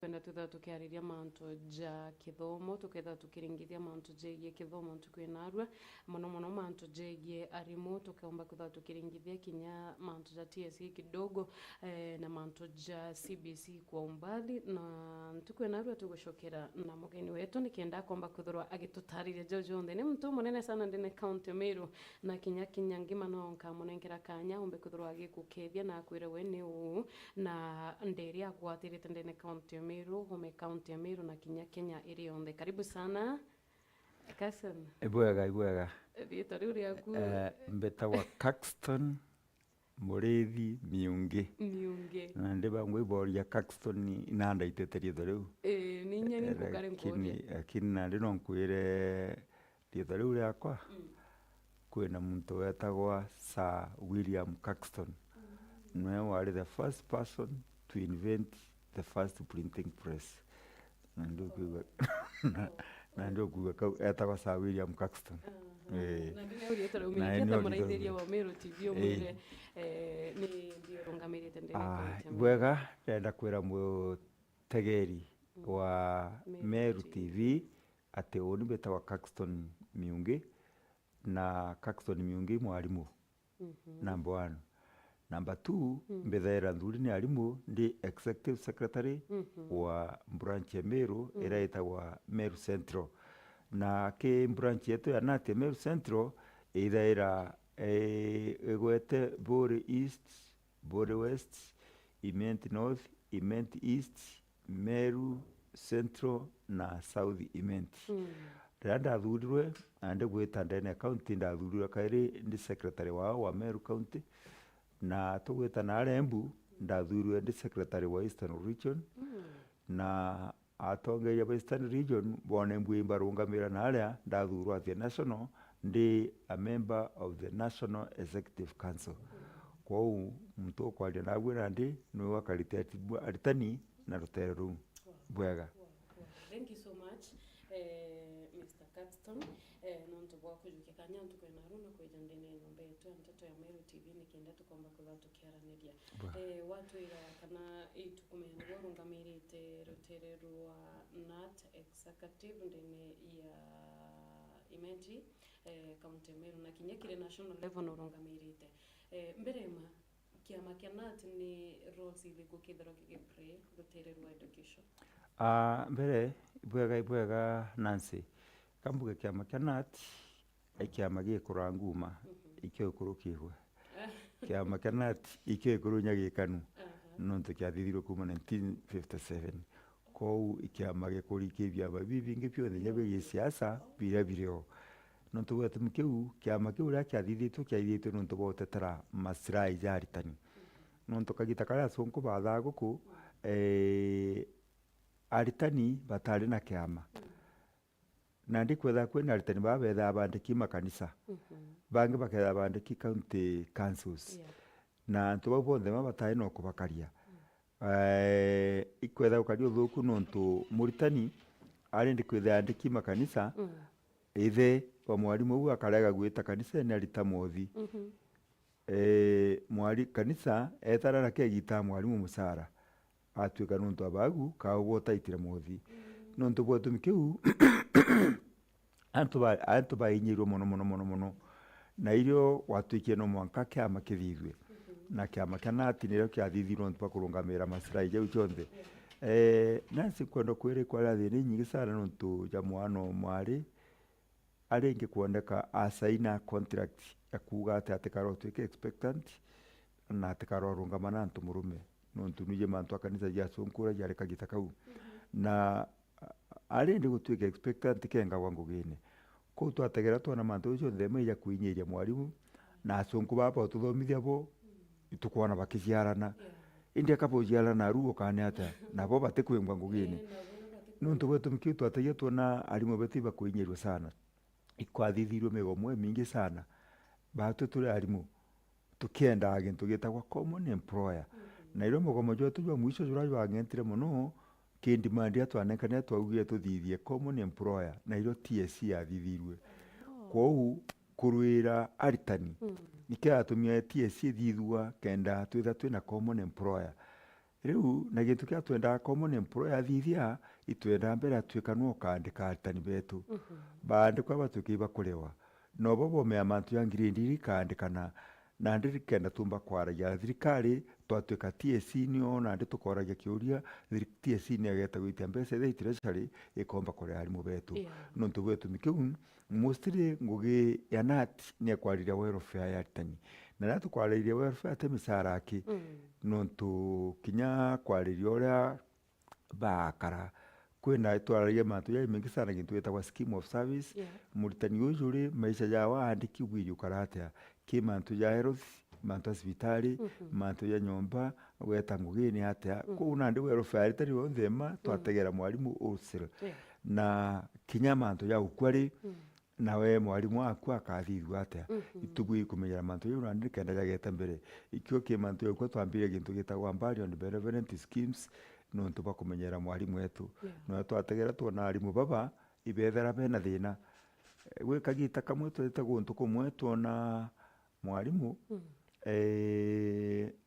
Penda tutha tukiariria mantu ja kithomo tuketha tukiringithia mantu jegie kithomo ntukwinarua muno mantu jegie arimu tukaomba kutha tukiringithia kinya mantu ja TSC kidogo na mantu ja CBC kwa umbali na ntukwinarua tugucokera na mugeni wetu nikienda komba kuthurwa agitutariria jojonthe ni mtu munene sana ndine county Meru na kinya ngima no nkamunengera kanya umbe kuthurwa agikukethia na akwire we ni uu na nderi agwatirite ndine county Meru, home county ya Meru na kinya Kenya iri yonthe. Karibu sana. CAXTON. Ibwega. Rito riu riaku mbetagwa CAXTON Murithi Miungi. Na ndiba ngwiboria CAXTON inandaitete rito riu. Ni nyeni kukare nkoria. Lakini nandi no nkwire rito riu riakwa. Kwina muntu wetagwa Sir William CAXTON. Nwe wari the first person to invent the first printing press. Nando kuga etagwa Sir William CAXTON. Na ndio muraithiria wa Meru TV umwire ni ndio rungamirite ndene kwa bwega ndenda kwira mutegeri wa Meru TV ate oni betagwa CAXTON Miungi na CAXTON Miungi mwarimu number 1. Number 2, mbethaira nthuri ni arimu ndi executive secretary wa branch ya Meru ira itagwa Meru Central. Na ke branch yetu ya NAT Meru Central ithaira egwete Bore East, Bore West, Imenti North, Imenti East, Meru Central na South Imenti. Randa thurirwe ande gwita ndene county ndathurirwe kairi ndi secretary wa Meru County. Na tugwita na Rembu ndathurwe ndi secretary wa Eastern Region na atongeria wa Eastern Region bone mbwimba rungamira na aria ndathurwa the national ndi a member of the National Executive Council. Kwa mtu kwaria nagwira ndi nwe wakarite aritani na rutere ru bwega. Thank you so much Mr. CAXTON. Nonto bwa kujukia kanya ntukwena runa kweja ndene ngombe yetu mtoto ya Meru TV nikienda tukomba kutha tukiaraniria watu ira kana itukumenya rungamirite rutere rwa NAT executive ndene ya Imenti county Meru na kinyekire national level no rungamirite mberema kiama kia NAT ni roles iliku kithero KENFREY rutere rwa education. Mbere bwega Nancy kambuge kiama kia NAT ikiama gikura nguma ikyo kurukihwe kiama kia NAT ikyo kurunya gikanu nonto kiathithirwo kuma 1957 kou ikiama gikurikithia babibi ngipyo nyabe gisiasa bireo nonto wetu mkiu kiama kiu ria kiathithitwo kiathithitwo nonto botetera masirai jaritani nonto kagita kara sonko batha guku aritani batari na kiama na ndi kwetha kwina aritani babetha bandiki makanisa bangi baketha bandiki county councils na ntu bonthe mabatari no kubakaria ikwetha ukario thuku nontu muritani ari ndi kwetha andiki makanisa ithe wa mwarimu ugu akarega gwita kanisa ni arita mothi mwari kanisa etara na kegita mwarimu musara atuika nontu abagu ka wota itire mothi nontu bwotu mikiu antu ba inyirwo mono na irio watuikie no mwanka kiama kithithwe na kiama kia NAT nirio kiathithirwo ntu kurungamira masirai jau chonthe nasi kwenda kwire kwa thini nyingi sana nontu jamwano mwari aringi kuondeka asaina contract ya kuga ati karo tuike expectant na ati karo rungamana ntu murume nontu nije mantu akanisa ya sonkura yare kagita kau na arindi gutuika expectant kenga wangu gine ko twategera twana mantu ucio theme ya kuinyiria mwarimu na sonku baba tuthomithia bo itukwana bakiciarana indi kabo ciarana ruo kane ata nabo batikwengwa ngugine nontu wetu mkiu twategia twana arimu betiba kuinyirwa sana ikwathithirwe megomwe mingi sana batu tuli arimu tukienda agintu gitagwa common employer na iro mugomo jotu jwa mwisho jura jwa ngentire muno kindi mandi atwanekane twaugire tuthithie common employer na iro TSC yathithirwe kwou kurwira aritani nikia atumia TSC thithua kenda twitha twina common employer riu na gintu kia twenda common employer athithia itwenda mbere atuika no kandika aritani betu bandikwa batuike bakurewa no bo bomea mantu ya ngirindi kandikana na ndi kenda tumba kwaragia thirikari twatuika TSC nio na ndi tukoragia kiuria TSC ni ageta gwitia mbeca ile treasury ikomba kore ari mubetu no tubetu mikiu mostly ngugi ya NAT ni akwariria welfare ya aritani na natu kwariria welfare ate misaraki no tu kinya kwariria uria bakara kwina twaragia mantu ya mingi sana gintu etagwa scheme of service muritani ujuri maisha ya waandiki bwiri karatea ki mantu ya health mantu hospitali mantu ya nyomba weta mugeni atea kuna ndi welfare tari wonthema twategera mwalimu usira na kinya mantu ya ukwari nawe mwalimu waku akathithwa atea itugui kumenyera mantu yu nandi kenda jageta mbere ikyo ki mantu yakwa twambire gintu gitagwa mbari on benevolent schemes no tuba kumenyera mwalimu wetu no twategera tuona arimu baba ibethera bena thina gwe kagita kamwe twete guntu kumwe tuona mwalimu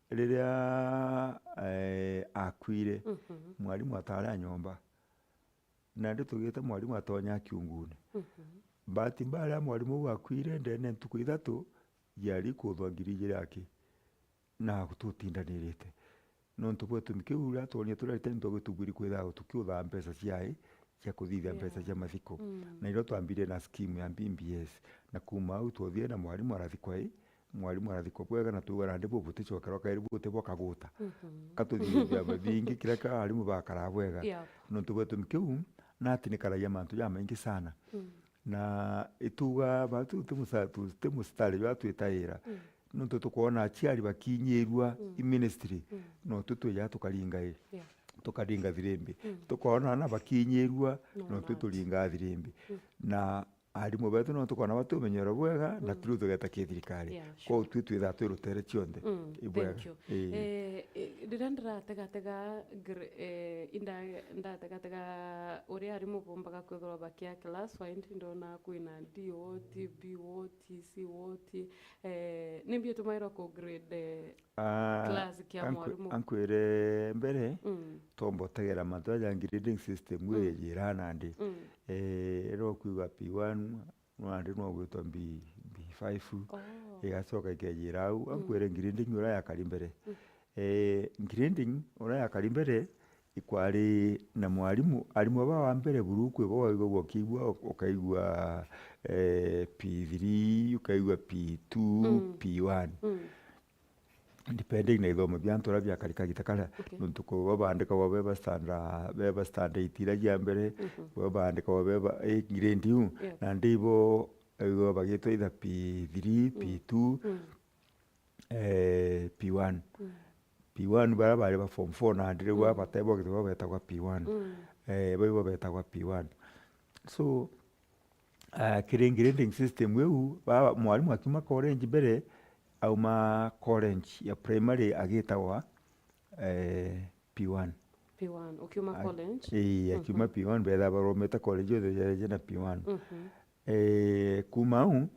riria akwire mwalimu atara nyomba na ndi tugite mwalimu atonya kiungune bahati mbaya mwalimu wakwire ndene ntuku ithatu yari kuthwa ngiri yake na gututindanirite no ntubwe tumikiura tuonie turarite ndogo tugwiri kwitha tukiutha mbeca ciai cia kuthithia mbeca cia mathiko na iro twambire na scheme ya BBS na kuma au tuothie na mwalimu arathikwa bwega na tuga ndi bubutichokera kairi butibwo kaguta katuthithia mabingi kira ka arimu bakara bwega no tubwe tumikiu na ati nikaraia mantu ya maingi sana na ituga batu timustari watu itaira no tukuona aciari bakinyirwa ministry no tutuya tukaringa tukaringa thirimbi tukona na bakinyirwa no tuturinga thirimbi na arimu betu no tukona batumenyero bwega na turu tugeta kithirikari ko twitwitha twirutere cionde ibwega ndirendera tega inda ndatega uri arimu bombaga kwithwa bakia class find ndona kwina DO TB TC nimbio tumaira ko grade class kia mwarimu ankwire mbere tombo tegera mantu ya grading system we yirana ndi ero kuiga P1 nwandi no gwitwa B5 igacoka ikejira au ankwire grading ura ya karimbere grading ura ya karimbere ikwari na mwarimu arimu ba wa mbere burukwe bo wigwo kigwa ukaigwa P3 ukaigwa P2 P1 depending na ithomo bya ntora bya karika gitakara ntuko babandika wabeba standard itira ya mbere babandika wabeba grade u na ndibo ego bagito ida P3 P2 P1 bara ba form 4 na ndire wa batebo gitwa beta kwa P1 bo beta kwa P1 so grading system weu baba mwalimu akima college mbere au ma college ya primary agitawa P1 ukiuma college akiuma P1 betha barometa college yo na P1 kumau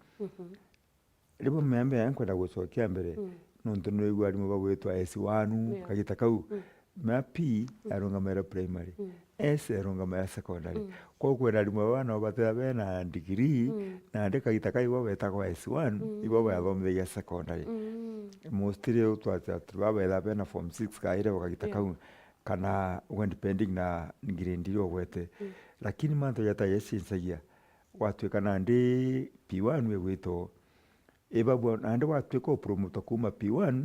ribo membe yankwenda gucokia mbere nontu no igwa arimu bagwitwa S1 kagita kau ma P arungamira primary S arungamira secondary kwa kwenda arimu bana batera bena degree na ndeka gitaka ibo betagwa S1 ibo bathomithia secondary mostly utwata twabetha bena form 6 kaire bakagita kau kana when depending na grade yo gwete lakini manto yata yesinsagia watweka na ndi P1 we gwito eba bwana ande watweka promote kuma P1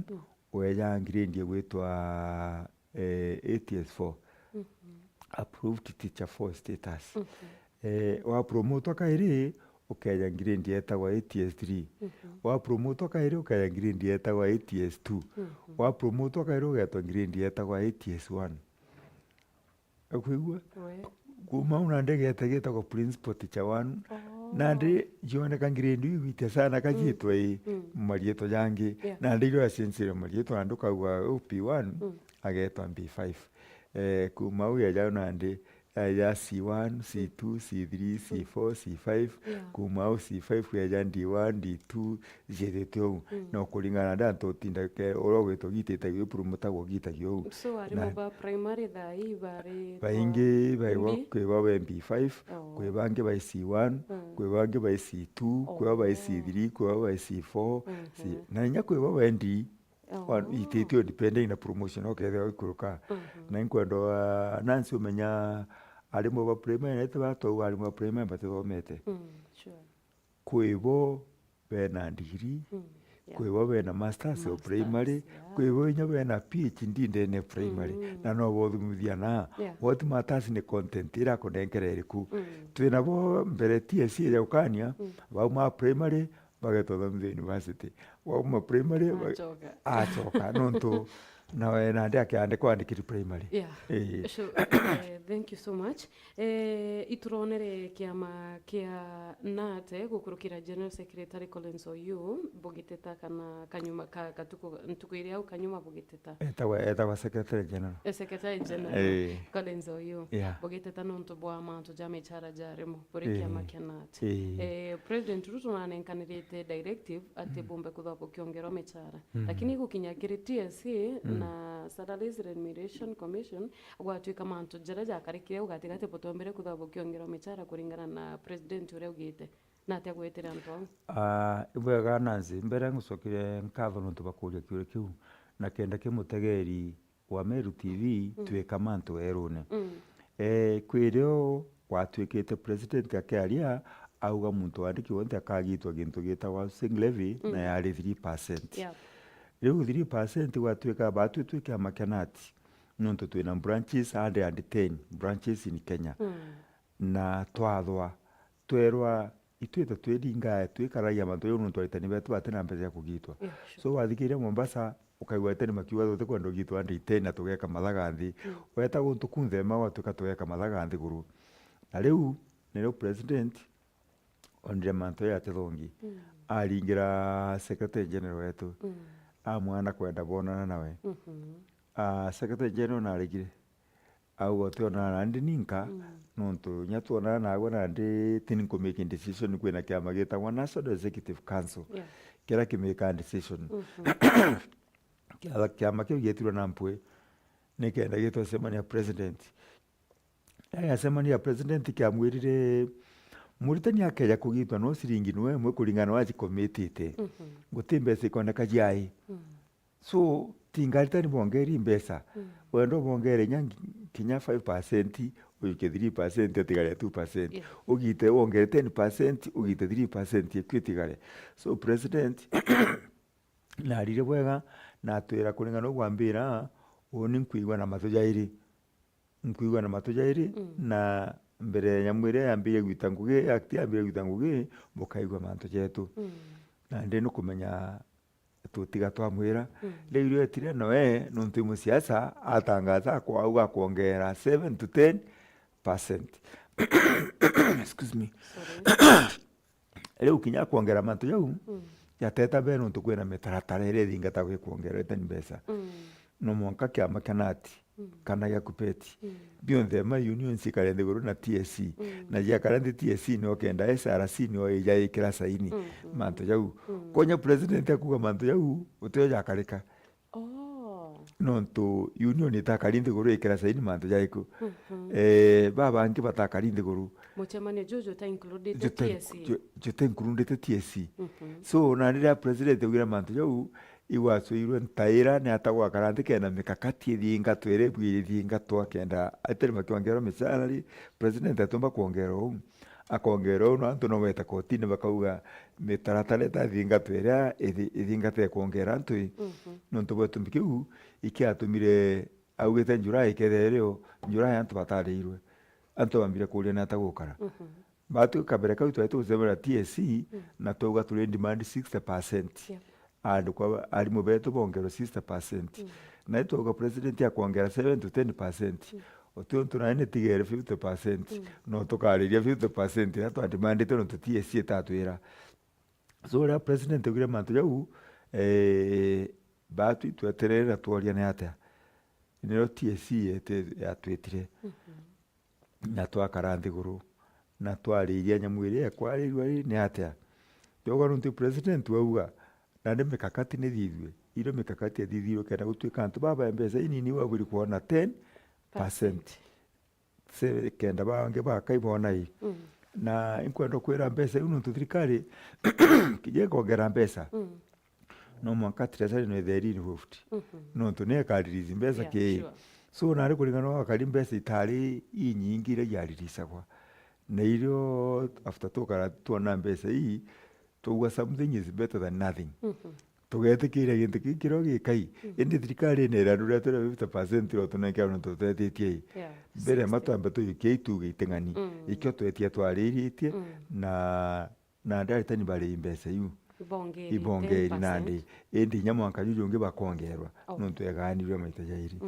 weya grade gwitwa ATS4 approved teacher 4 status wa promote kairi ukeya grade yetagwa ATS3 wa promote kairi ukeya grade yetagwa ATS2 wa promote kairi ugetwa grade yetagwa ATS1 akwigwa kuma una ndege tegeta principal teacher 1 nandi jione grade wite sana kagitwa marieto yangi nandi ro asensire marieto anduka gwa P1 agetwa B5 kuma uya jao nandi ya C1 C2 C3 C4 C5 kuma au C5 kweja D1 D2 jetete na kuringana na ntotinda ke oro gweto gitete gyo promoter go gitagyo so ari mo ba primary thai bari baingi baiwa kweba MP5 kwebange by C1 kwebange by C2 kweba by C3 kweba by C4 na nya kweba wendi itete depending na promotion okethe kuruka na inkwendo nansi umenya arimo ba primary nete bato arimo ba primary batithomete kwebo bena degree kwebo bena masters of primary kwebo nya bena PhD ndene primary na no bothumuthia na what matters ni content ira kunengereriku twina bo mbere TSC ya ukania bauma primary bagetothomithia university bauma primary achoka nonto na wena ndake ande kwandikira primary so thank you so much ituronere kiama kia nate gukurukira general secretary Collins Oyu bugiteta kana kanyuma katuko ntukwiri au kanyuma bugiteta etagwa secretary general Collins Oyu bugiteta nonto bwa manto jame chara jaremo buri kiama kia nate president Ruto nanenkanirite directive ati bombe kuthapo kiongero mechara lakini gukinya kiri TSC na Salaries Remuneration Commission gwatuika manto jara jakarikire ugatigate potombere kuthabo kiongero mechara kuringana na president ure ugite na atia gwetera anto ibwega nanzi mbere ngusokire nkatho nontu bakuria kiure kiu na kenda kimutegeri wa Meru TV tweka manto erune kwirio gwatuikite president akaria auga muntu wandiki wonte akagitwa gintu gitagwa housing levy na yari 3%. Riu 3% gwatuika batwitwike amakenati nontu twina branches 110 branches in Kenya na twathwa twerwa itwite twedinga twikaragia mantu yo nontu aitani betu batena mbere ya kugitwa so wathikire Mombasa ukaigwa tene makiwa thothe kwenda gitwa ndi tena tugeka mathaganthi weta guntu kunthema watuka tugeka mathaganthi guru na riu nero president onire mantu ya tithongi aringira secretary general wetu mwana kwenda bonana nawe secretary general narigire au otiona nandi ninka nontu nyatuona nawe nandi tinko making decision kwina kiama gitagwa National Executive Council kira kimeka decision kiama kiu getirwo na mpwe nikenda gitwa semania president semania president kiamwirire muritani akeja kugitwa no siringi nwe mwe kuringana waji committee gutimbe sikoneka jai so tingaritani bongeri mbesa wendo bongere nyangi kinya 5% uyike 3% tigare 2% ugite wongere 10% ugite 3% equitigare so president na rire bwega na twira kuringana gwambira oni nkuigwa na matujairi na mbere nyamwire yambire gwita ngugi yambire gwita ngugi mukaigwa manto jetu na ndi no kumenya tutiga twamwira riu etire noe nontu musiasa atangaza kwa auga kuongera 7 to 10%. Excuse me. Riu kinya kuongera manto jau yateta be nontu kwina mitaratara ire thingata gwi kuongera tani mbeca no monka kiama kanati kana ya kupeti bionthe ma union sikarende guru na TSC na ya karende TSC no kenda SRC no ya ikira saini manto jau konya president akuga manto jau uteyo yakareka nontu union itakarinde guru ikira saini manto jaiku baba anki batakarinde guru muchemane jojo ta included TSC jote included TSC so na ndira president ugira manto jau iwaso irwe ntaira ne atagwa karante kena mikakati thinga twere bwiri thinga twakenda atari makiongero misalary president atomba kuongero akongero no antu no weta kotini bakauga mitaratara ta thinga twera ithinga te kuongera antu no ntubo tumbikiu ikiatumire augete njura ikerereo njura antu batarirwe antu bambire kuria na atagukara batu kabere kau twetu zebra TSC na toga tuli demand 60%. And kwa alimu betu bongero 60%. Na ito kwa president ya kuongera 7 to 10%. Otu tunaene tigere 50%. No tukariria 50%. Na tuwa demand ito no TSC tatu ira. So la president ugire mantu jau batu tueterera tuoria ne atea. Nero TSC ete atuetire. na twakara nthiguru na twariria nyamu iria ekwarirwa ni atia yoga nuntu president wauga na ndi mikakati ni thithwe iro mikakati athithirwo kenda gutuika antu baba mbeca inini waburi kuona 10% se kenda bange bakaibona i na inkwenda kwira mbeca iu nuntu thirikari kije kongera mbeca no mwaka treasury no theri ni hoft nuntu ne karirizi mbeca ke so nari kuringana wakari mbeca itari inyingi ire yaririsagwa na irio after tukara tuona mbeca ii tuga something is better than nothing tugetikire gintu kikiro gikai indi thirikari ni ranura tura 50% ro tunenge ono tutetie mbere matwamba tu keitu giteng'ani ikyo twetia twariritie na ndari tani bari mbeca iu ibongeri nandi indi nyamwanka yungi bakongerwa nuntu eganirwe maita jairi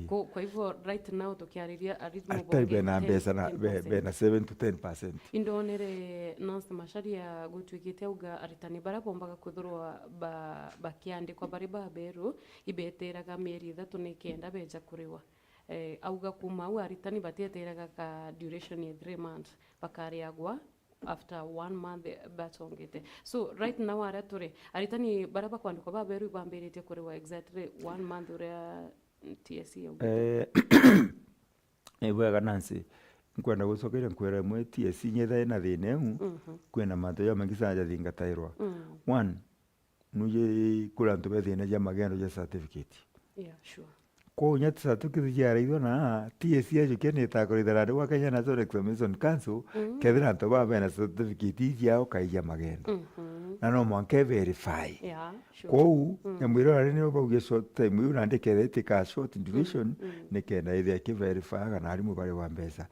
kwa hivyo right now tukiariria aritmo bonge na mbeca na bena 7 to 10% indonere nonse masharia gutwikite uga aritani bara bombaga kuthurwa bakiandikwa bari baberu ibeteraga mieri 3 ni kenda beja kuriwa auga kuma au aritani batieteraga ka duration ya 3 months bakariagwa after 1 month batongete so right now aratore aritani baraba kwandikwa baberu bambirite kuriwa exactly 1 month uria TSC wega nansi nkwenda gucokera nkwera mwe TSC nyetha na thina eu kwena manto ya mangisanja thingatairwa one nuje kula ntu bethina ya magendo ya certificate sure ko nyati certificate ya raidwa na TSC ajo kene ta koridara de Kenya National Examination Council kedra ntu baba na certificate ya okaija magendo na no mwanke verify sure ko nyamwiro ari ni obaugye short time yu nandikethete ka short duration ni kenda ithia ki verify kana ari mubare wa mbeca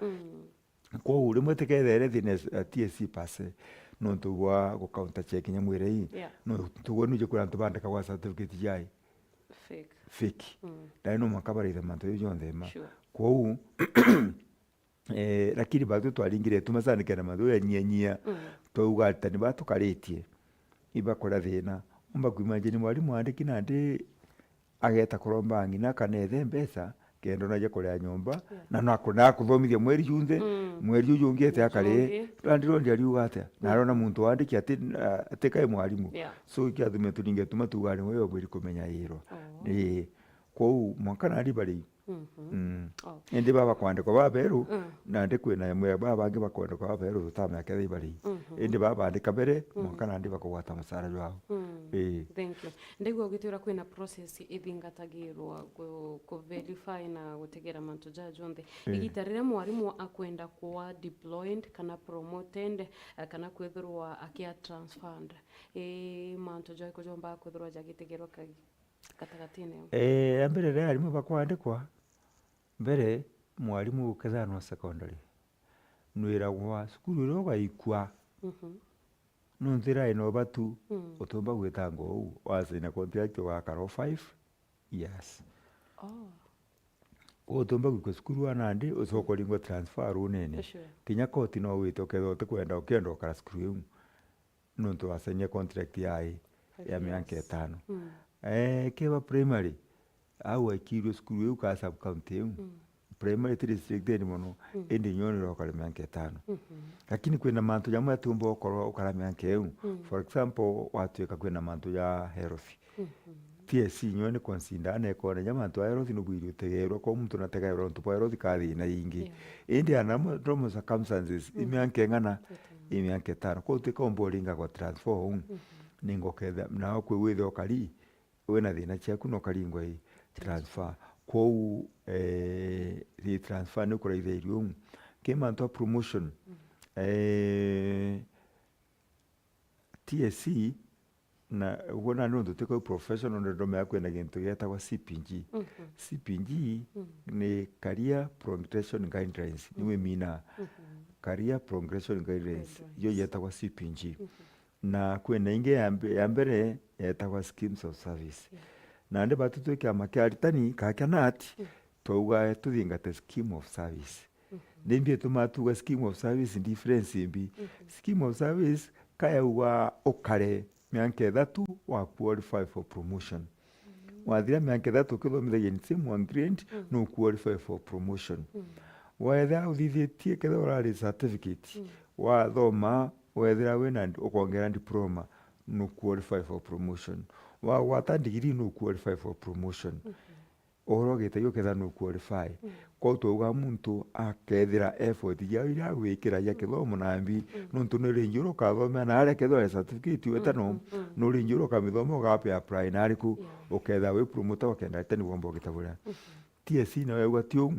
ko uri mwetekethere thine TSC passe no tuwa go counter check nyamwire i no tuwa nuje kura ntu bandika kwa certificate jai fake no makabarire manto yo nthema ko lakini bado twaringire tumasandike na mathu ya nyanyia tuuga tani batukaritie ibakora thina umba kuimagine mwalimu andiki nandi ageta kuromba ngina kanethe mbeca kendo naje kuria nyumba na nakuna kuthomithia mweri junthe mweri uyu ungiete akare ndiro ndi ariuga atia na arona muntu andiki ati kai mwalimu so ikiathume tuninge tuma tugane wewe bwiri kumenya iro ni ko mwaka nari bari indi baba kwandikwa baberu na ndi kwina mwe baba bangi bakwandikwa baberu tutama yakethe bari indi baba andika mbere mwaka nandi bakugwata musara jwao thank you ndigwo gitira kwina process ithingatagirwa ku verify na gutegera mantu jajonde igitarira mwarimu akwenda kuwa deployed kana promoted kana kwethirwa akia transferred mantu jwa kujomba kwethirwa jagitegerwa katakatine mbere rero arimu bakwandikwa mbere mwarimu ukethano secondary nwiragwa sukuru ro gaikwa nunthira ino batu utumba gwitango u wasina contract wa karo 5 years utumba gwikwa sukuru anandi ucokoringwa transfer runene kinya koti no wite uketho tukwenda ukenda ukara sukuru yu nuntu wasenya contract yai ya miaka 5 kiba primary au akirio skulu yu ka sub county yu primary district muno indi nyoni ro kale miaka 5 lakini kwina mantu ya matumbo okoro ukara miaka yu for example watu ka kwina mantu ya health TSC nyoni consider na ko na mantu ya health no bwiru tegerwa ko muntu na tegerwa ntu po health ka thina ingi indi ana mo circumstances imiaka ngana imiaka 5 ko te kombolinga kwa transfer ningo ketha na kwe withe okari wena thina ciaku no karingwa i transfer ko the transfer no kuraitheirio kema nto promotion TSC na wona no nduteko professional ndo me akwena gintu geta kwa CPG CPG ni career progression guidelines niwe mina career progression guidelines yo yeta kwa CPG na kwena inge ya mbere yetagwa schemes of service na ndi batutwika makiaritani ka KENUT tuga tuthingate scheme of service nimbi tumatuga scheme of service difference imbi scheme of service kaya uwa okare mianke thatu wa qualify for promotion wathira mianke thatu kithomithagia ni same one grade no qualify for promotion wethera uthithĩtie ketha ũrarĩ certificate wathoma wethera wĩna ũkongera diploma no qualify for promotion wagwata degree no qualify for promotion ũhoro gĩteithio ketha no qualify kwa tuuga muntu akethira effort ya ira gwĩkĩra ya gĩthomo nambi nontu nĩ rĩngĩ ũkathomera na harĩa ketha certificate wetano no rĩngĩ ũkamĩthoma ũgape apply na arĩku ũketha wĩ promote ũkenda tene wombo gĩtabũra TSC na wewe gatiũ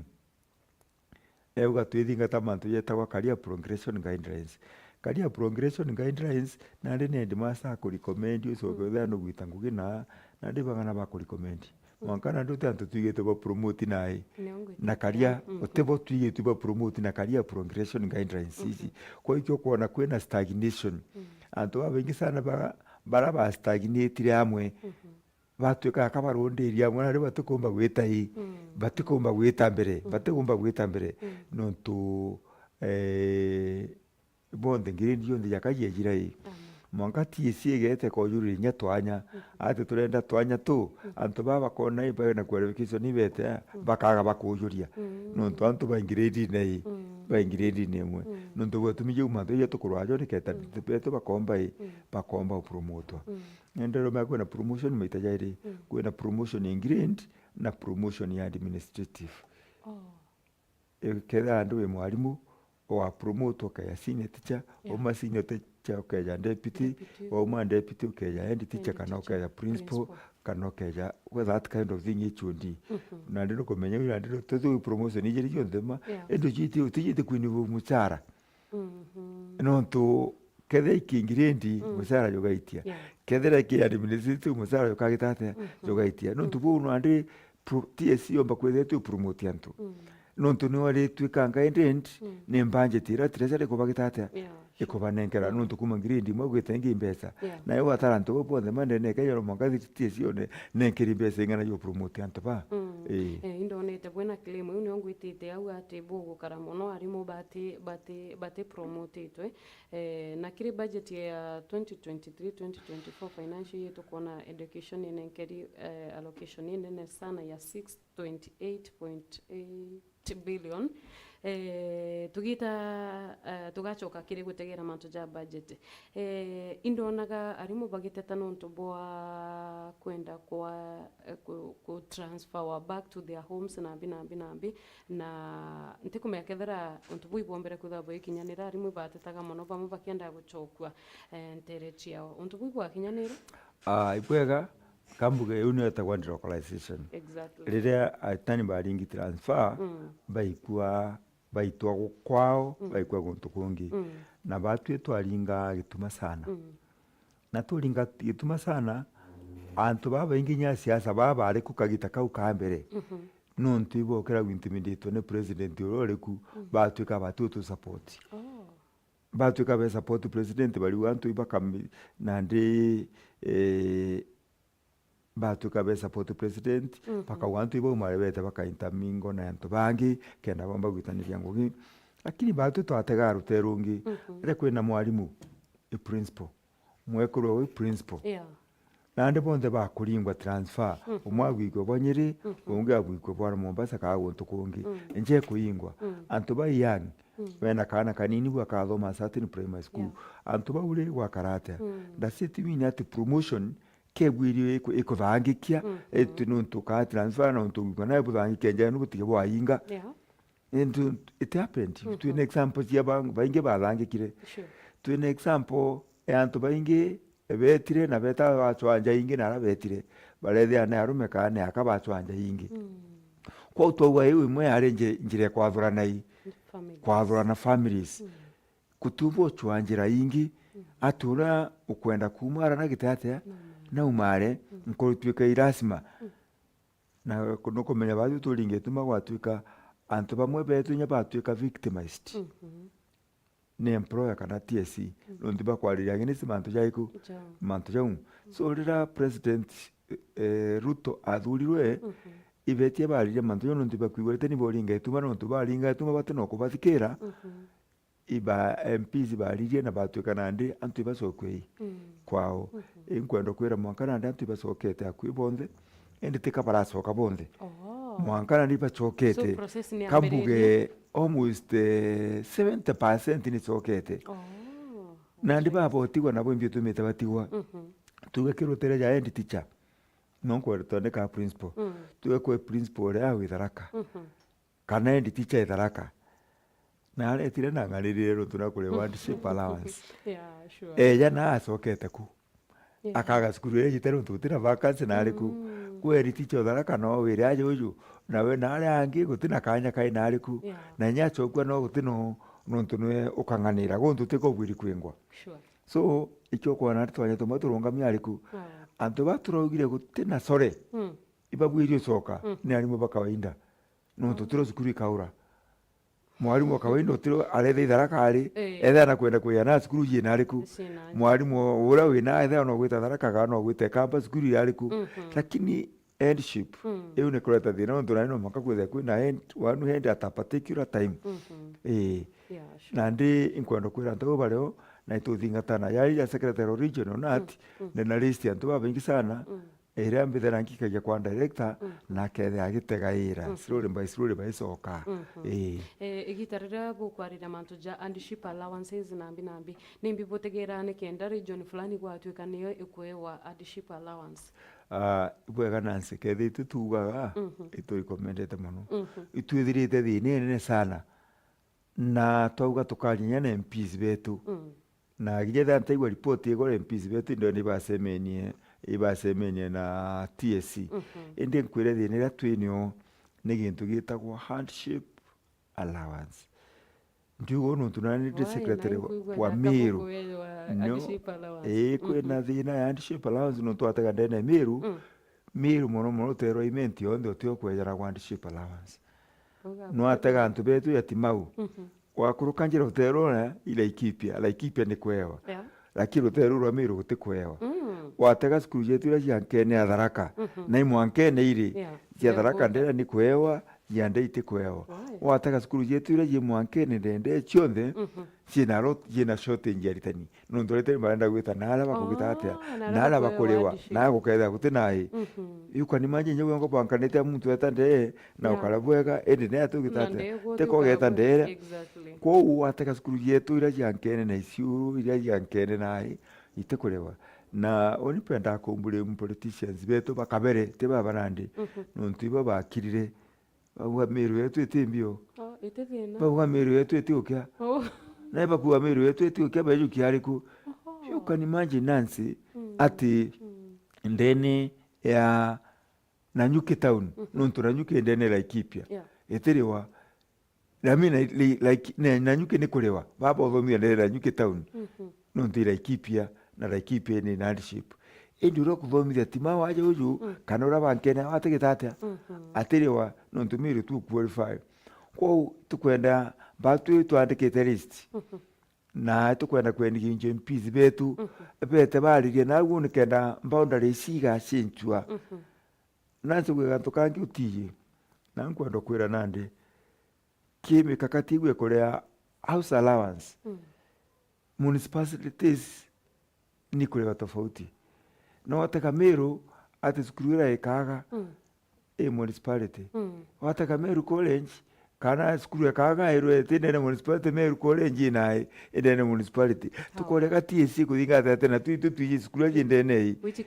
euga twithingata mantu yetagwa career progression guidelines. Career progression guidelines na ndi ne ndimasa ku recommend uso kwetha no gwita ngugi na ndi bagana ba ku recommend mwankana ndu tantu twigete ba promote na career utebo twigete ba promote na career progression guidelines ici kwa hiyo kuona kwena stagnation antu abengi sana bara stagnate ri amwe batuika akabaronderia amwe na batukomba gwita batukomba gwita mbere nontu bonde ngirindi yonde yakayegira mwanka TSC gete ko yuri nya twanya ati turenda twanya tu antu baba kona iba na qualification ibete bakaga bakujuria nontu antu baingirindi nemwe nontu gwatumije umatho yetu kurwajo niketa tipeto bakomba promote ndero mako na promotion maitajairi kwena promotion in grade na promotion ya administrative ketha andu we mwalimu wa promote okaya senior teacher o senior teacher okaya deputy o deputy okaya head teacher kana okaya principal kana okaya with that kind of thing HOD na ndino komenya ira ndino tuzu promotion ijeri yondema endo jiti kwinivu muchara nontu ketha ikingirindi muchara yogaitia kethera ki administrative muchara yokagitate yogaitia nontu bu no andi TSC omba kwethe promote antu nontu no ari twikanga indent ne mbanje tira treasury ko bagitate ikubanengera nontu kuma ngirindi mwe gwitenga imbesa na yo ataranto bo bonde mande ne kayo mongazi TSC one nenkeri imbesa ingana yo promote antu ba indonete bwena claim uyu ngwitite au ati bugu karamono arimo bate promote na kiri budget ya 2023-2024 financial year tukona education nenkeri allocation nene sana ya 628.8 billion tugacoka kiri gutegera mantu ja budget indonaga arimo bagiteta nonto bwa kwenda kwa ku transfer wa back to their homes na na ntikumya kethera onto bwi bombere kuthabo ikinyanira arimo batetaga mono bamwe bakenda gucokwa ntere ciao onto bwi bwa kinyanira ibwega kambuge uno etagwa localization riria atani baringi transfer baitwa kwao baikwa guntu kungi na batu twaringa gituma sana na turinga gituma sana antu baba inginya siasa baba ari kukagita kau kambere nontu ibokera gwintimidate ne president ororeku batuika batu support batuika be support president bali wantu ibaka nandi batuika be support president paka wantu ibo marebete baka intermingo na antu bangi kenda bomba gwitaniria ngugi lakini batu twatega ruterungi kwina mwalimu principal mwekuru we principal nande bonde bakuringwa transfer umwagwiko bonyiri unge agwiko bwa Mombasa ka gontu kungi nje kuyingwa antu bayang wena kana kanini bwakathoma certain primary school antu baure gwa karate ndasiti minati promotion kebwiri ikuthangikia etununtu ka transfer na untu kana ibuthangikia nje nubutige bwayinga and it happened to an example ya bainge bathangikire to an example antu bainge betire na beta bacwanja ingi na rabetire barethia na arume kana akabacwanja ingi kwa utogwa yewe imwe ari njire kwathurana families kutubo chwanjira ingi atura ukwenda kumara na gitate na umare nkorutwika irasima na no komenya batu turinge tuma gwatwika antu bamwe betu nya batwika victimized ne employer kana TSC nondi bakwariria ngene simantu jaiku mantu jau so rira president Ruto athurirwe ibetie barire mantu yo nondi bakwigwete ni boringa ituma nontu baringa ituma bateno kubathikira iba MPs baririe na batwika nandi antu ibasokwe kwao inkwenda kwira mwankana nandi antu ibasokete akwibonde ende tika barasoka bonde mwankana ni bachokete process ni kambuge almost 70% ni chokete na ndi babotigwa nabo imbio tumete batigwa tugekirutere ja end teacher nonko tondeka principal tuge principal ya witharaka kana end teacher itharaka na aretire na ngarire ro tunakure wardship allowance ya na acokete ku akaga skuru ye gitero tutira vacancy na ariku kweri teacher itharaka no wire aje uju nawe nari angi gutina kanya kai nariku na nya chokwa no gutino nontu nwe ukanganira gontu tiko bwiri kwingwa so ikyo kwana twanya tumaturungamia ariku antu baturogire gutina sore ibabwiri soka ni ari mu bakawainda nontu turo skuru ikaura mwalimu wa kawaida utiro arethe itharaka ari etha na kwenda kuyana skuru ye nariku mwalimu ura wina etha no gwita tharaka ga no gwite campus skuru yariku lakini headship eu ne kureta thina ndo nani no maka kwetha kwina end one hand at a particular time na ndi inkwenda kwira ndo bareo na ituthingatana yari ya secretary regional nat na list ya ndo babengi sana ere ambithe rankikagia kwa director na kethe agitegaira slowly by soka igitarira gukwarira mantu ja handship allowances nambi nimbi botegera ne kenda region fulani gwatwika niyo ikwewa handship allowance bwega nanse kethe tutugaga ito recommended muno itwithirite thini nene sana na twauga tukarinya na MPs betu na gijetha ntaigwa report igore MPs betu ndio ni basemenie na TSC indi nkwire thini ria twinio ni gintu gitagwo handship allowance ndiugo no tunani ndi secretary wa Meru kwina thina ya handship allowance no twatega ndene Meru mono tero imenti yonthe otio kwejara kwa handship allowance no atega antu betu yatimau wakuruka njira utero na Laikipia ni kwewa lakini utero rwa Meru gutikwewa watega skuru yetu ira yankene atharaka na imwankene iri ya tharaka ndera ni kwewa yande itikwewa watega skuru yetu ira yimwankene ndende chionthe cina shortage yaritani no ndorete marenda gwita nala bakugita atia nala bakorewa na guketha gutinai yuko ni manje nyewe ngo bankanete muntu etande na ukala bwega ende ne atugita atia teko geta ndere ko watega skuru yetu ira yankene na isiu ira yankene nai itekurewa na onipenda kumbure politicians beto bakabere teba barandi nontu ibo bakirire bawa Meru yetu etimbio bawa Meru yetu etiokia na bawa Meru yetu etiokia baju kiariku you can imagine Nancy ati ndene ya Nanyuki town nontu Nanyuki ndene Laikipia eteriwa namina like Nanyuki nikurewa baba othomia ndene Nanyuki town nontu Laikipia na Laikipia ni handship enduro kuthomithia tima waje uju kana ura bankene ategetatia atiriwa nontu Meru tu qualify kwa tukwenda batu twandikite list na tukwenda kwendikije MPs betu bete baririe naguo nikenda boundary siga cinchua nansi gwega tukangi utiye na nkwenda kwira nande kimi kakati gwe korea house allowance municipalities ni kulewa tofauti no wataka Meru ati skuru ikaga municipality wataka Meru college kana skuru ikaga ero tene municipality Meru college na ene municipality tukoleka TSC kuthinga tena tuyi skuru ndene which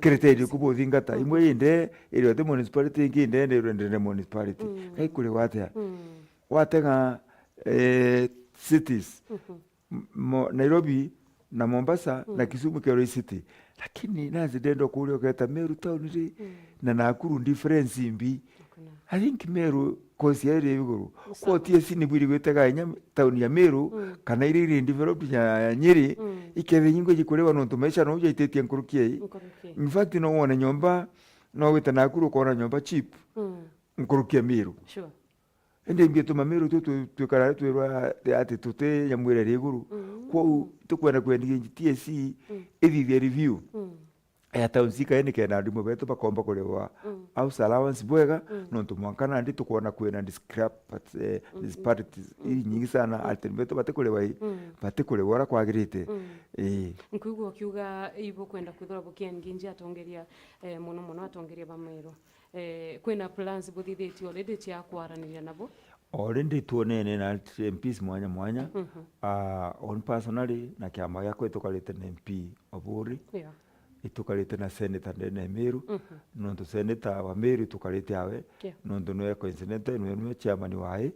criteria kubo thingata imwe inde ero te municipality nginde ende municipality kai kule watega cities Nairobi na Mombasa na Kisumu kero city lakini nazi dendo kule oketa Meru town ri na Nakuru difference imbi I think Meru kosi yari biguru ko TSC ni bwiri gwetega inya town ya Meru kana iri develop ya Nyeri ikebe nyingo gikorewa no tumesha no uje itetie nkurukie in fact no wona nyomba no wita Nakuru kona nyomba cheap nkurukie Meru ende mbituma Meru tukara twirwa ati tute nyamwire riguru kwa tukwenda kwendiga TSC ithithia review ya town sika ene kena ndimo beto bakomba kulewa house allowance bwega no tumwankana ndi tukuona kwena disparities nyingi sana alternative batekulewa batekulewa ra kwagirite nkuigwa kiuga ibo kwenda kwithora bukienginji atongeria muno atongeria ba Meru kwina plans buthithitio already cia kwaraniria nabo already tuonene na MPs mwanya mwanya on personally na kiama gĩakwa tukarite na MP Oburi itukarite na senator ndene Meru nontu senator wa Meru tukarite awe nontu nwe coincident nwe chairman wae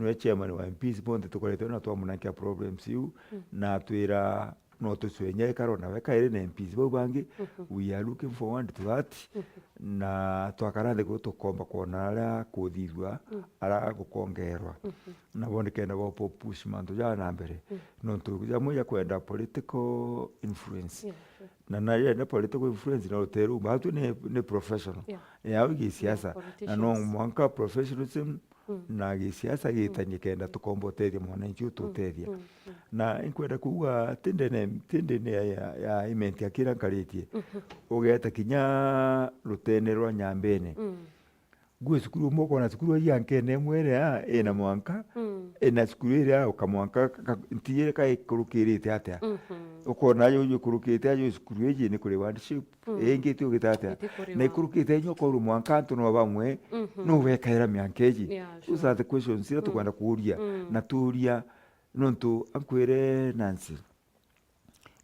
nwe chairman wa MPs bonde tukarite na twamunakia problems yu na twira no tuswenye karo na weka ire na MPs bo bangi we are looking forward to that na twakarande ko tukomba kuona ara kuthirwa ara gukongerwa na boneke na go push mantu ja na mbere nontu ya moya kwenda political influence na yeye political influence na uteru batu ne professional ya wiki siasa na no mwanka professionalism na gisiasa gitanyikenda tukomboteria mwananchi ututeria na inkwenda kuwa tendene ya imenti akira nkaritie ugeta kinya rutene rwa nyambene gwe sukuru moko na sukuru ya nkene mwere ena mwanka ena sukuru ya ukamwanka ntiye kai kurukirite atia ukona yo kurukirite ayo sukuru ye ni kuri worship engeti ugitata na kurukirite nyo ko mwanka ntuno bamwe no wekaira myankeji usa the questions ira tukwenda kuuria na tuuria nontu ankwere Nancy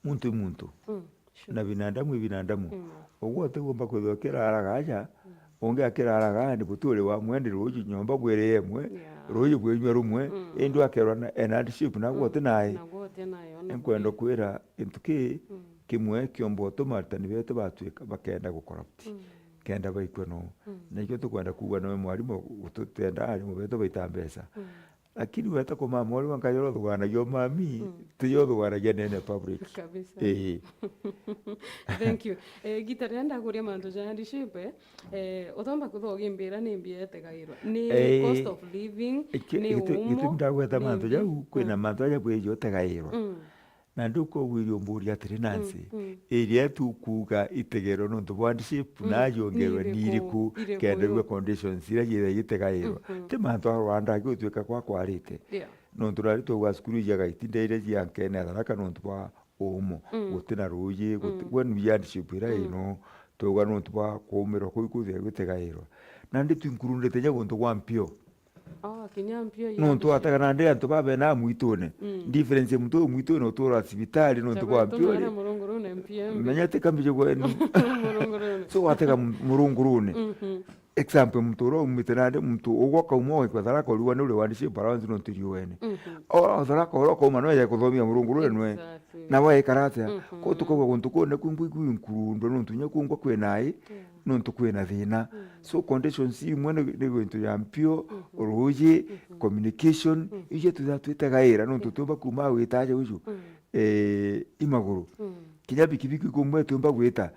muntu na binadamu ogwo tegomba kuthokera aragaja onge akiraraga ndi butule wa mwende roji nyomba bwere yemwe roji bwenywe rumwe endo akerwa na enadship na gwote naye enkwenda kwira intuki kimwe kyombo tomartani bete batwika bakenda gukorrupt kenda baikwe no nakyo tukwenda kuwa no mwalimu ututenda ari mu bete baitambesa lakini weta koma mwalimu ankayoro thugana yo mami tiyo thugana genene public kabisa thank you gitarenda kuria manto jandi shipe utomba kuthogimbira ni mbiete gairwa ni cost of living ni umo itindagweta manto jau kwina manto ya bwejo tegairwa na nduko wirio mburi atiri Nancy iria tukuga itegero no ndwandship na yongerwe niriku kenderwe conditions ira yire yitegairwa te manto Rwanda gutweka kwa kwarite no ndurari to wa skuru yaga itindeire yankene araka no ndwa umo gutina ruyi when yandship ira ino to wa no ndwa kumiro kuikuthia gitegairwa na nditu nkurundete nyago ndo mpio kinyampio no ntu atakana ndi antu babe na mwitone difference mtu mwitone utora hospitali no ntu kwa mpio menyate kambije kwa so ataka murungurune example mtu ro mitenade mtu ugoka umoe kwa dharaka uliwa nule wandishe balance no tiriwene dharaka ro ko mano ya kuthomia murungurune nwe na wae karate ko tuko guntu ko ne kumbwigu nkurundo no ntunya kungwa kwenai no ntu kwena thina so conditions imwe ne guntu ya mpio roje communication ije tutagaira no ntu tumba kuma witaje uju imaguru kinyabi kibiki kumwe tumba gwita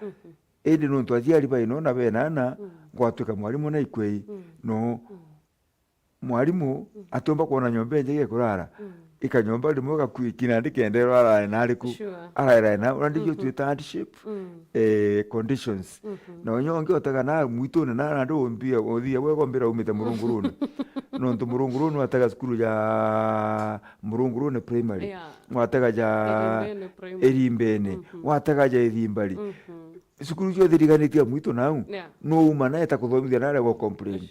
ende no ntu aziari bai no na benana gwatuka mwalimu na ikwei no mwalimu atomba kuona nyombe nje kurara ikanyomba limwe gakwikina ndikendero ara na ariku ara na urandije twita hardship conditions no nyonge otagana mwitone na ndo mbia othia we gombera umite murungurune no ntu murungurune ataga skuru ya murungurune primary mwataga ja erimbene mwataga ja erimbali sukuru jo diriganitia mwito nau no umana eta kuthomithia na rego complain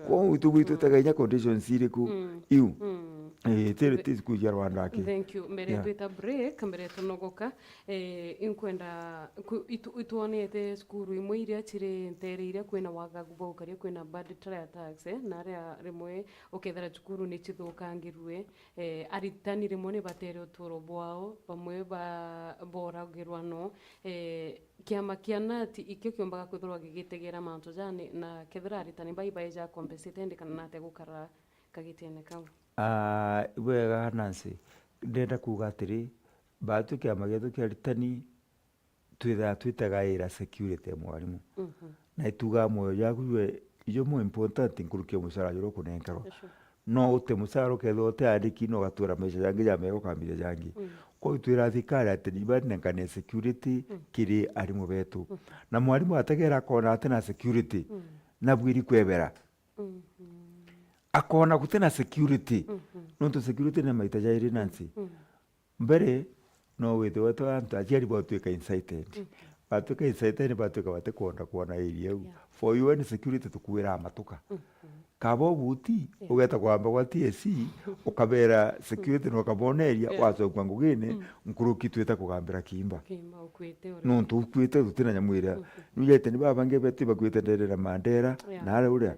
ko witu taganya conditions iriku iu tere sukuru Rwanda ki thank you mere twita break mere tunogoka inkwenda ituonete sukuru imwe iria chire ntereire kwina wagagu bokaria kwina bad trial tax na ria rimwe ukethera sukuru ni chithukangirwe aritani rimwe ni batere uturo bwao bamwe boragirwa no kiama kia NUT ikyo kiombaga kwithirwa gigitegera manto jani na kethira aritani bai ja compensate kana nate gukara kagitene kau wega Nancy ndenda kuga atiri batu kiama gitu kia aritani twitagaira security mwarimu na ituga moyo yaku we iyo mo important nkurukia musara joro kunenkerwa no ute musara ketho te andiki no gatura mesha yangi ya mego kambire yangi ko twira thikara ati nibanengane security kiri arimu betu na mwarimu ategera kona atena security na bwiri kwebera akona kutena security nonto security na maita jairi Nancy mbere no wethe watu antu ajiari botweka incited batuka isaitani batuka bate kuona area u for you and security tukwira matuka kabo buti ugeta kwamba kwa TSC ukabera security no kaboneria wazo kwa ngugine nkuruki twita kugambira kimba ukwite uri nuntu ukwite tutina nyamwira nuyete ni babange beti bakwite nderera mandera nare uria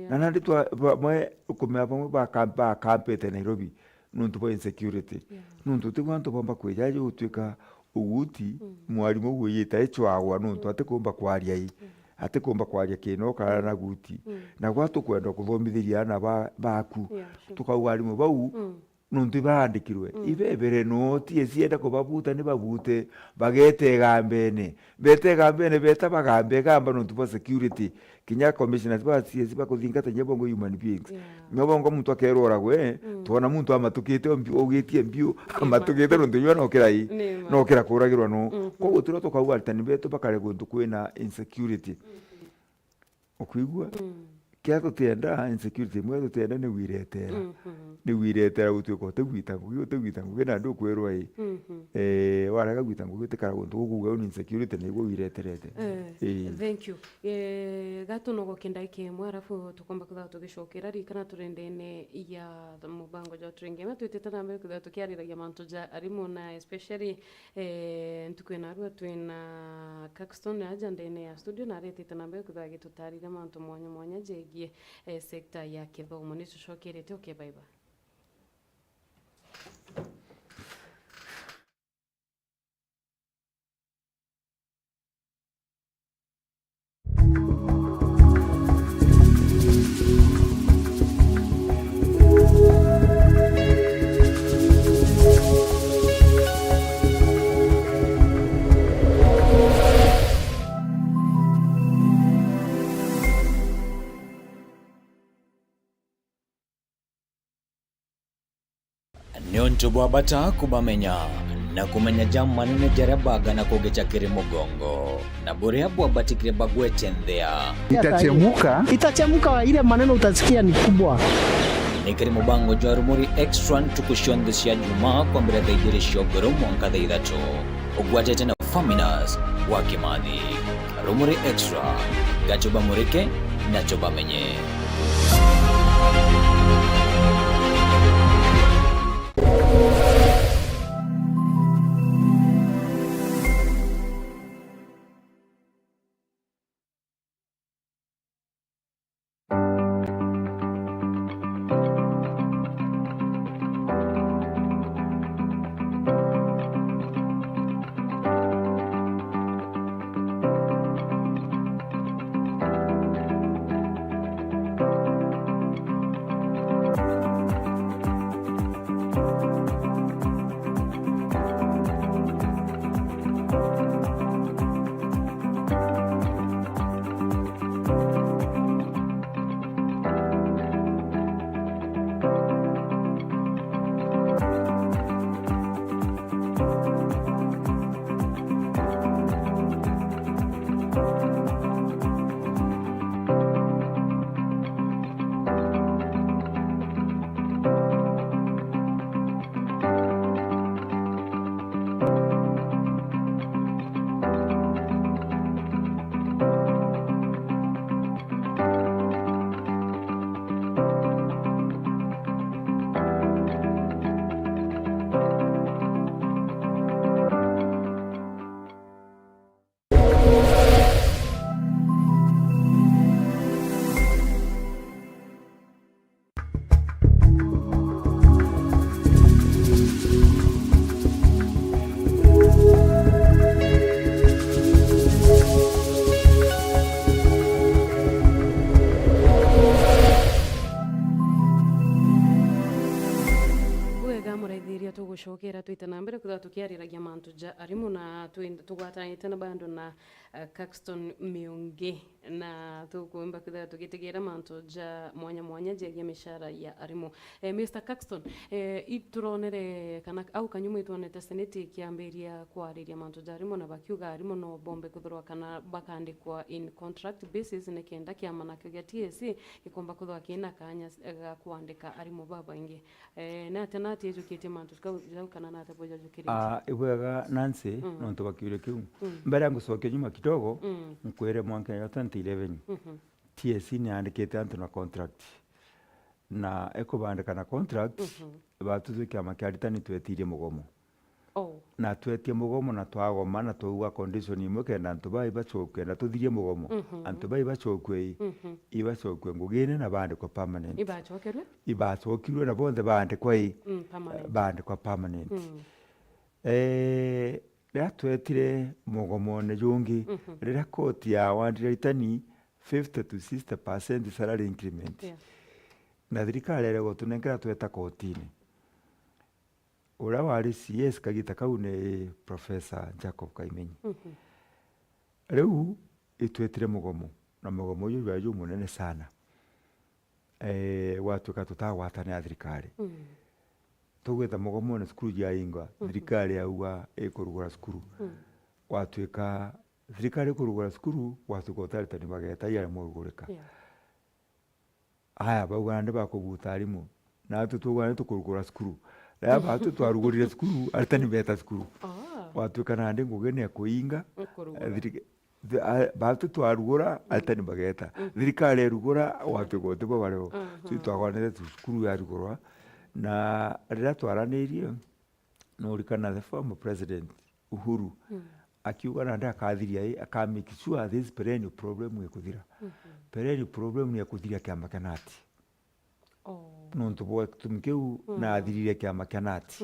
na nandi twa mwe ukumya bamwe ba kampete Nairobi nuntu bo insecurity nuntu tigwantu bomba kwejaje utwika uguti mwarimu wiyita echwagwa nuntu atikumba kwaria yi atikumba kwaria kino kana na guti na gwatu kwenda kuthomithiria na baku tukawarimu bau nuntu bandikirwe ibebere no tiesienda kubabuta ni babute bagete gambene bete gambene beta bagambe gamba nuntu bo security kinya commissioners ba CS bakuthingata nyebongo human beings nyebongo muntu akerora gwe tubona muntu amatukite ogitie mbio amatukite nuntu nyona okirai no kira kuragirwa no koguo turo tukauga altani betu bakare guntu kwina insecurity okuigwa kia tutenda insecurity mwe tutenda ni wiretera utuko tegwita ngena ndo kwerwa yi waraga gwita ngugite kara guntu gukuga ni insecurity ni go wireterete thank you gato no gokenda ikemwe arafu tukomba kutha tugicokera rikana turendene ya mubango ja turingema twitete nambe kutha tukiariragia mantu ja arimu na especially ntukwena arwa twina CAXTON aja ndene ya studio na retete nambe kutha gitutarira mantu mwanya jegie sekta ya kithomo ni tucokerete okay bye bye. Nyonto bwabata kubamenya na kumenya jamani jarabaga na kugecha kirimugongo na bure bwabatikire bagwete ndea itachemuka ile maneno utasikia ni kubwa ni kirimubango jwa rumuri extra tukushondesha juma kwa mbira daigire shogoro mwanka daidhato ogwatete na faminas wa Kimathi rumuri extra gachoba murike na choba menye. tugucokera twita na mbere kutha tukiariragia mantu ja arimu na tugwatanite na bando na CAXTON MIUNGI na tukuimba kwithira tugitigira mantu ja mwanya mwanya jegia mishara ya arimu. Mr. CAXTON, ituronere kana au kanyumu ituonete seneti kiambiria kwariria mantu ja arimu na bakiuga arimu no bombe kuthirwa kana bakandikwa in contract basis ne kenda kiama nakyo gia TSC gikomba kuthwa kina kanya ga kuandika arimu babaingi. Na atena ati educate mantu kau kana na ataboja jukiri. Ibwega Nancy no tubakiure kiu. Mbere yangu soke nyuma kidogo mkwere mwaka ya 2011. TSC ni andikite antu na contract. Na eko bandika na contract batuzu kiama kiaritani twetirie mugomo. Na twetie mugomo na twagoma na tuuga condition imwe kenda antu bai bacokwe na tuthirie mugomo antu bai bacokwe ibacokwe ngugine na bandikwa permanent ibacokirwe na bonde bandikwa bandikwa permanent ria twetire mugomo ne jungi rira koti ya wandira itani 50 to 60% salary increment na thirikari ere gotunengera tweta kotini ura wari CS kagita kau ne Professor Jacob Kaimenyi. Riu itwetire mugomo na mugomo uyu waju munene sana. Watu katutagwatane ya thirikari. Tugweta mugomo na skuru ya ingwa thirikari yauga ikurugura skuru. Watuika thirikari kurugura skuru watu gotarita ni bageta yare murugurika. Aya bauga ndi bakubuta arimu na tutugwa tukurugura skuru. Ria batu twarugurire skuru aritani beta skuru watu kana ndi ngugene ya kuinga batu twarugura aritani bageta thirikari rugura watu gote bo bareo twagwanire skuru ya rugurwa na rira twaranirie no rikana the former president Uhuru akiuga na ndakathiria aka make sure this perennial problem ikuthira perennial problem ni ikuthira kiama kanati nontu bwa tumikeu na athirire kiama KENUT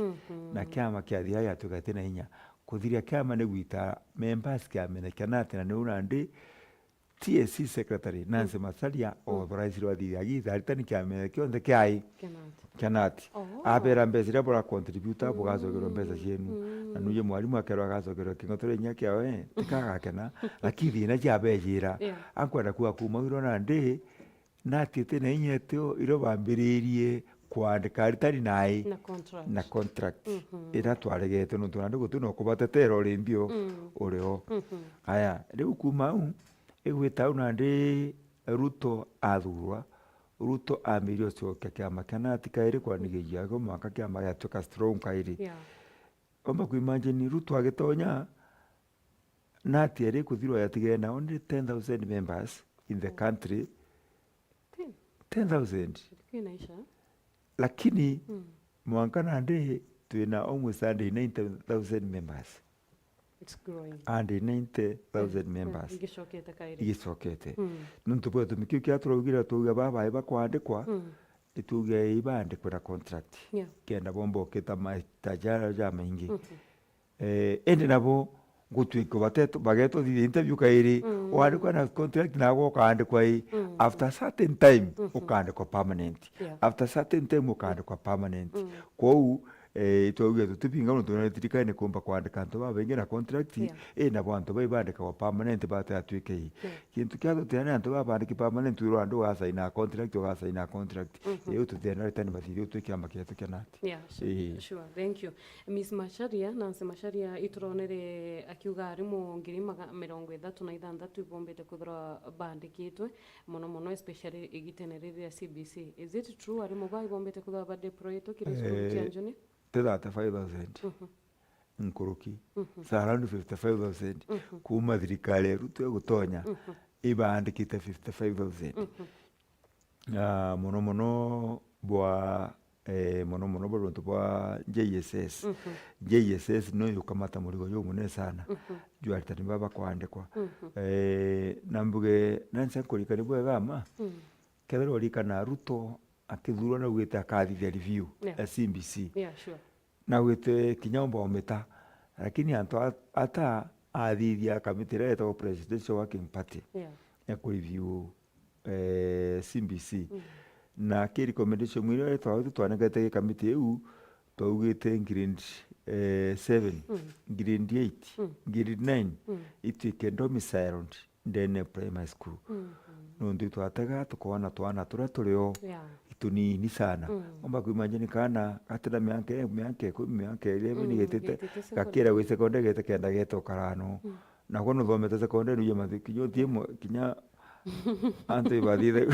na kiama kia thia ya tukate na hinya kuthiria kiama ne gwita members kiama na KENUT na neuna ndi TSC secretary Nancy Masalia authorized wa thia githa ritani kiama kio nde kiai KENUT abera mbezira bora contributor bugazogero mbeza cienu na nuye mwalimu akerwa gazogero kingotore nya kiawe tikaga kena lakini na jabejira akwenda kuwa kumawiro na ndi natite na inyeteo iro bambiririe kwandika ritari nai na contract ira twaregete no tunande gutuno kubatetera olimbio ureo aya riu kumau igwita unande Ruto athurwa Ruto amirio coke kiama KENUT kairi kwanigeria go mwaka kiama ya toka strong kairi omba kuimagine Ruto agitonya nati eri kuthirwa yatigena only 10,000 members in the country 10,000 lakini mwaka nande tuina almost 90,000 members. It's growing. 90,000 members. Igicokete. Nuntu bwa tumikio kia turugira tuga baba iba kwandikwa ituge ibandikwa na contract. Kenda bombo kita matajara ja maingi. Ende nabo gutwiko bateto bageto di interview kairi wandikwa na contract na go kandikwa after certain time ukandikwa permanent after certain time ukandikwa permanent kwa ituge tutipinga no tunatirika ne komba kwandika antu babengi na contract na bantu baibandika wa permanent bata atwike kintu kiato tena antu babandiki permanent uro andu wasa ina contract wasa ina contract yo tutena tani bathirio tukiamba kiato KENUT. Sure, thank you. Miss Macharia Nancy Macharia ituronere akiuga arimu 36 ibombete kuthira bandikitwe mono especially igitenerere CBC. Is it true arimu baibombete kuthira badeployed kirisuru kianjoni? Tedata 5,000 nkuruki around 55,000 kuma thirikari Ruto gutonya ibandikite 55,000 mono bwa mono bwa bwa JSS no yukamata murigo yo munene sana juu alitani baba kwandikwa nambuge nansa kurikani bwa gama kedero rikana Ruto akithurwa na gwita akathithia review CBC na gwite kinyomba ometa lakini anto ata athithia kamitira eto presidential working party ya review CBC na ki recommendation mwire twa twanegete committee eu twaugite grade 7 grade 8 grade 9 itwike domiciled ndene primary school nundu twatega tukona twana turia turio itunini sana omba kuimagine kana atira mianke 11 getete gakira gwi secondary gete kenda geto karano na kono thomete secondary yo mathikinyo thiemo kinya anto ibadire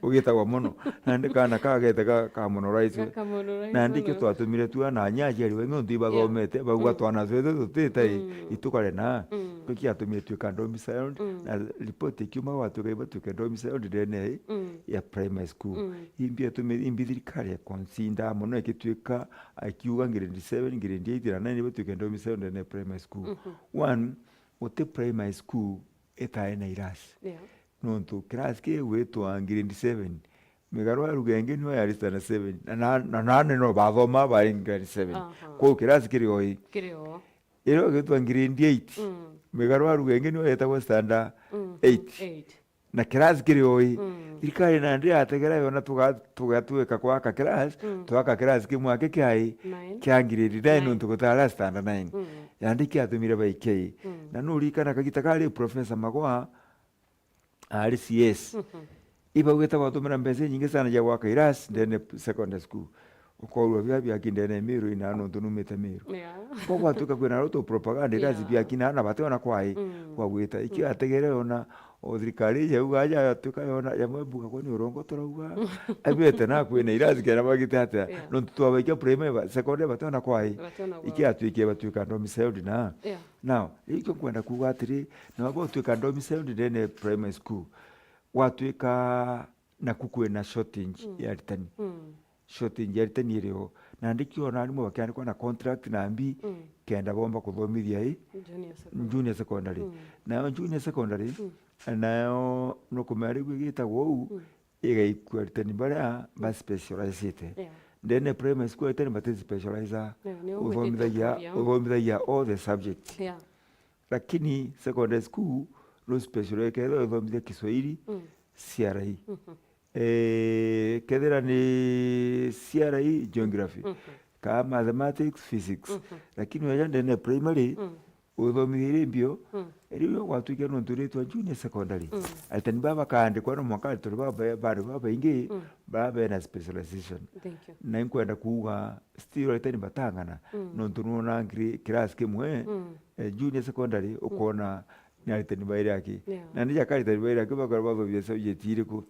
ugita wa mono nandi kana kagete ka monorized nandi ke twatumire tu na nyaji ari wengo ndiba thomete bagwa twana twethe tutite itukare na kuki atumire tu ka domiciled na report ikiuma watu kaiba tu ka domiciled dene ya primary school imbia tumire imbithirikari consider mono ikitwika akiuga grade 7 grade 8 na 9 batu ka domiciled dene primary school one ote primary school etaena irasi nontu class ke wetwa grade 7 migarwa rugenge no ya lista na 7 na nane no bathoma bari grade 7 ko class kirio iro getwa grade 8 migarwa rugenge no eta standard 8 na class kirio irikari na ndia ategera yona tugatueka kwa ka class twaka class kimwake kai kya grade 9 nontu gutara standard 9 yandiki atumire baike na nuri kana kagitakari professor magwa RCS iba weta watumira mbese nyingi sana ya waka iras ndene secondary school uko bya kindene Meru ina no tunumete Meru kwa watu kakwena roto propaganda irazi bya kinana batona kwai kwa weta iki ategere ona othirikari ya ugaja tukayona ya mwebuka kwani urongo torauga abete na kwena irazi kera bagitata no tutwabaikia primary secondary batona kwai iki atwike batuka domiciled na now iki kwenda kuga atiri na wabo tuka domiciled ndene primary school watwika na kukwena shortage ya ritani shortage ya ritani irio na ndikio na alimu bakiani kwa na contract na ambi kenda bomba kuthomithia junior secondary na junior secondary nayo no kumari gwigita wou igaikwa ritani bara ba specialized ndene primary school ritani ba specializer uthomithia all the subjects lakini secondary school no special kero uthomithia Kiswahili CRE kedera ni CRE geography ka mathematics physics lakini wajande ne primary uthomithia mbio iriyo watu ikeno nturitwa junior secondary atani baba kaande kwa no mwaka tuli baba ingi baba na specialization na inkwenda kuuga still atani batangana no tunona class kimwe junior secondary ukona naritani baire yake na nija karitani baire yake bakora bathobia subject iriku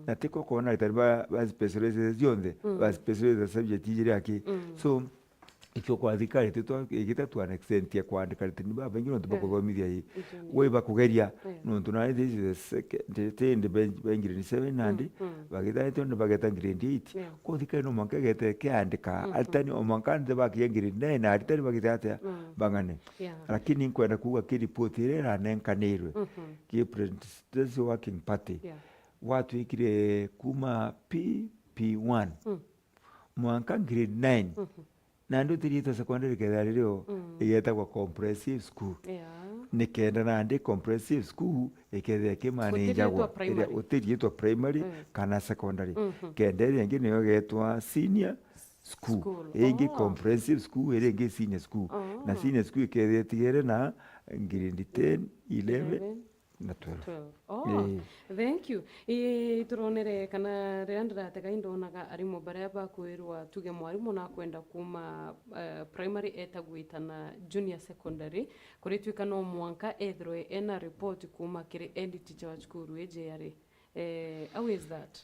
na tiko kona naritani ba specialize zionde ba specialize subject yake so ikyo kwa thikari tito igita tu an extent ya kwandika ritani ba bengino tubakuthomithia hii we bakugeria no tunari this is the grade 7 nandi bagita ito ne bageta grade 8 ko thikari no manka gete kiandika atani o manka nde bakia grade 9 na atani bagita ata bangane lakini kwenda kuwa report ile na nenkanirwe ki president working party watu ikire kuma PP1 mwanka grade 9 na ndu tirito secondary kedaliro igeta kwa comprehensive school nikenda na ndi comprehensive school ikethe kimaneja gwa ile utiriitwa primary kana secondary kenda ile ngine yogetwa senior school ingi comprehensive school ile ingi senior school na senior school ikethe tigere na grade 10 11 na 12. Thank you. Turonere kana renda tega indonaga arimo baria bakwirwa tuge mwarimu na kwenda kuma primary etagwitana junior secondary kuri twika no mwanka ethroe ena report kuma kiri end teacher wa chukuru ejare how is that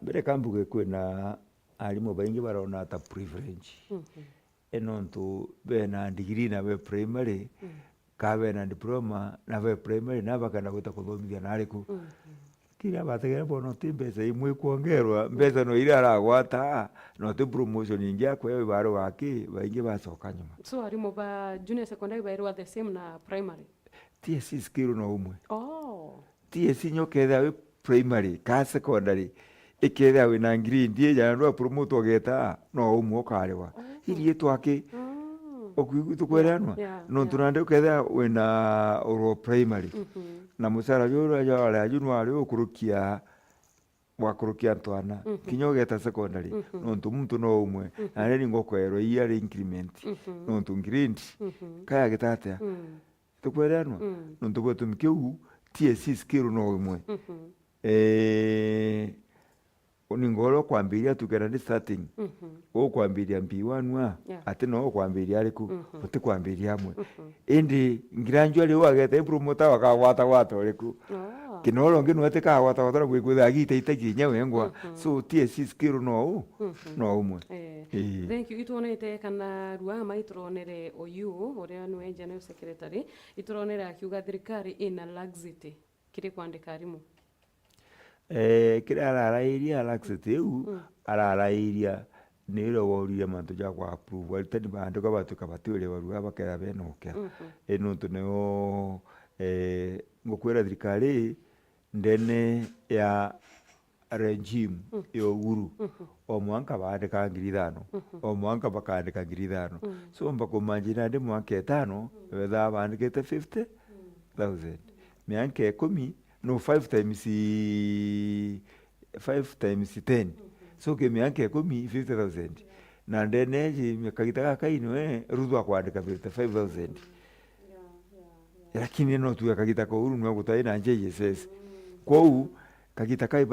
bere kambuge kwena arimo baingi barona ata privilege enonto bena degree na be primary kabe na diploma na ve primary na bakana guta kuthomithia na ariku kira bategera bono timbeza imwe kuongerwa mbeza no ira aragwata no te promotion ingia kwa ibaro wake baingi basoka nyuma so arimo ba junior secondary bairwa the same na primary TSC skill no umwe TSC nyoketha we primary ka secondary iketha we na green die ya ndo promote ogeta no umwe okarewa iri twake okwitukweranwa no tunande uketha wena oro primary na musara yoro ya ala junwa ari okurukia wakurukia twana kinyo geta secondary nontu muntu no umwe areni ngokwero year increment nontu grade kaya gitatea tukweranwa nontu gwetu mkiu TSC skill no umwe uningolo kwambiria tukera ni starting o kwambiria mbiwanwa ate no kwambiria ariku uti kwambiria amwe indi ngiranjwa ri wagete promoter wakawata wata riku kinolo ngino ate ka wata wata gwikutha agite itakinya wengwa so TSC skill no umwe thank you itonete kana ruama ituronere oyu uria ni general secretary ituronere akiuga thirikari ina laxity kiri kwandika arimu kira ararairia laxity eu ararairia niro wauria mantu ja kwa approve alitani bando ka batu kabatule waruga bakera benoke nontu neo ngokwera thirikari ndene ya regime yo guru o mwanka baandika 5,000 o mwanka bakandika 5,000 so mbako manjina ndi mwanka 5 wetha baandikite 50,000 mianka 10 no 5 times 10 so ke mianka 10 50,000 na ndene ji kagita kaino rudwa kwandika 55,000 lakini no tu kagita ko uru no gutaina nje yes kwou kagita kai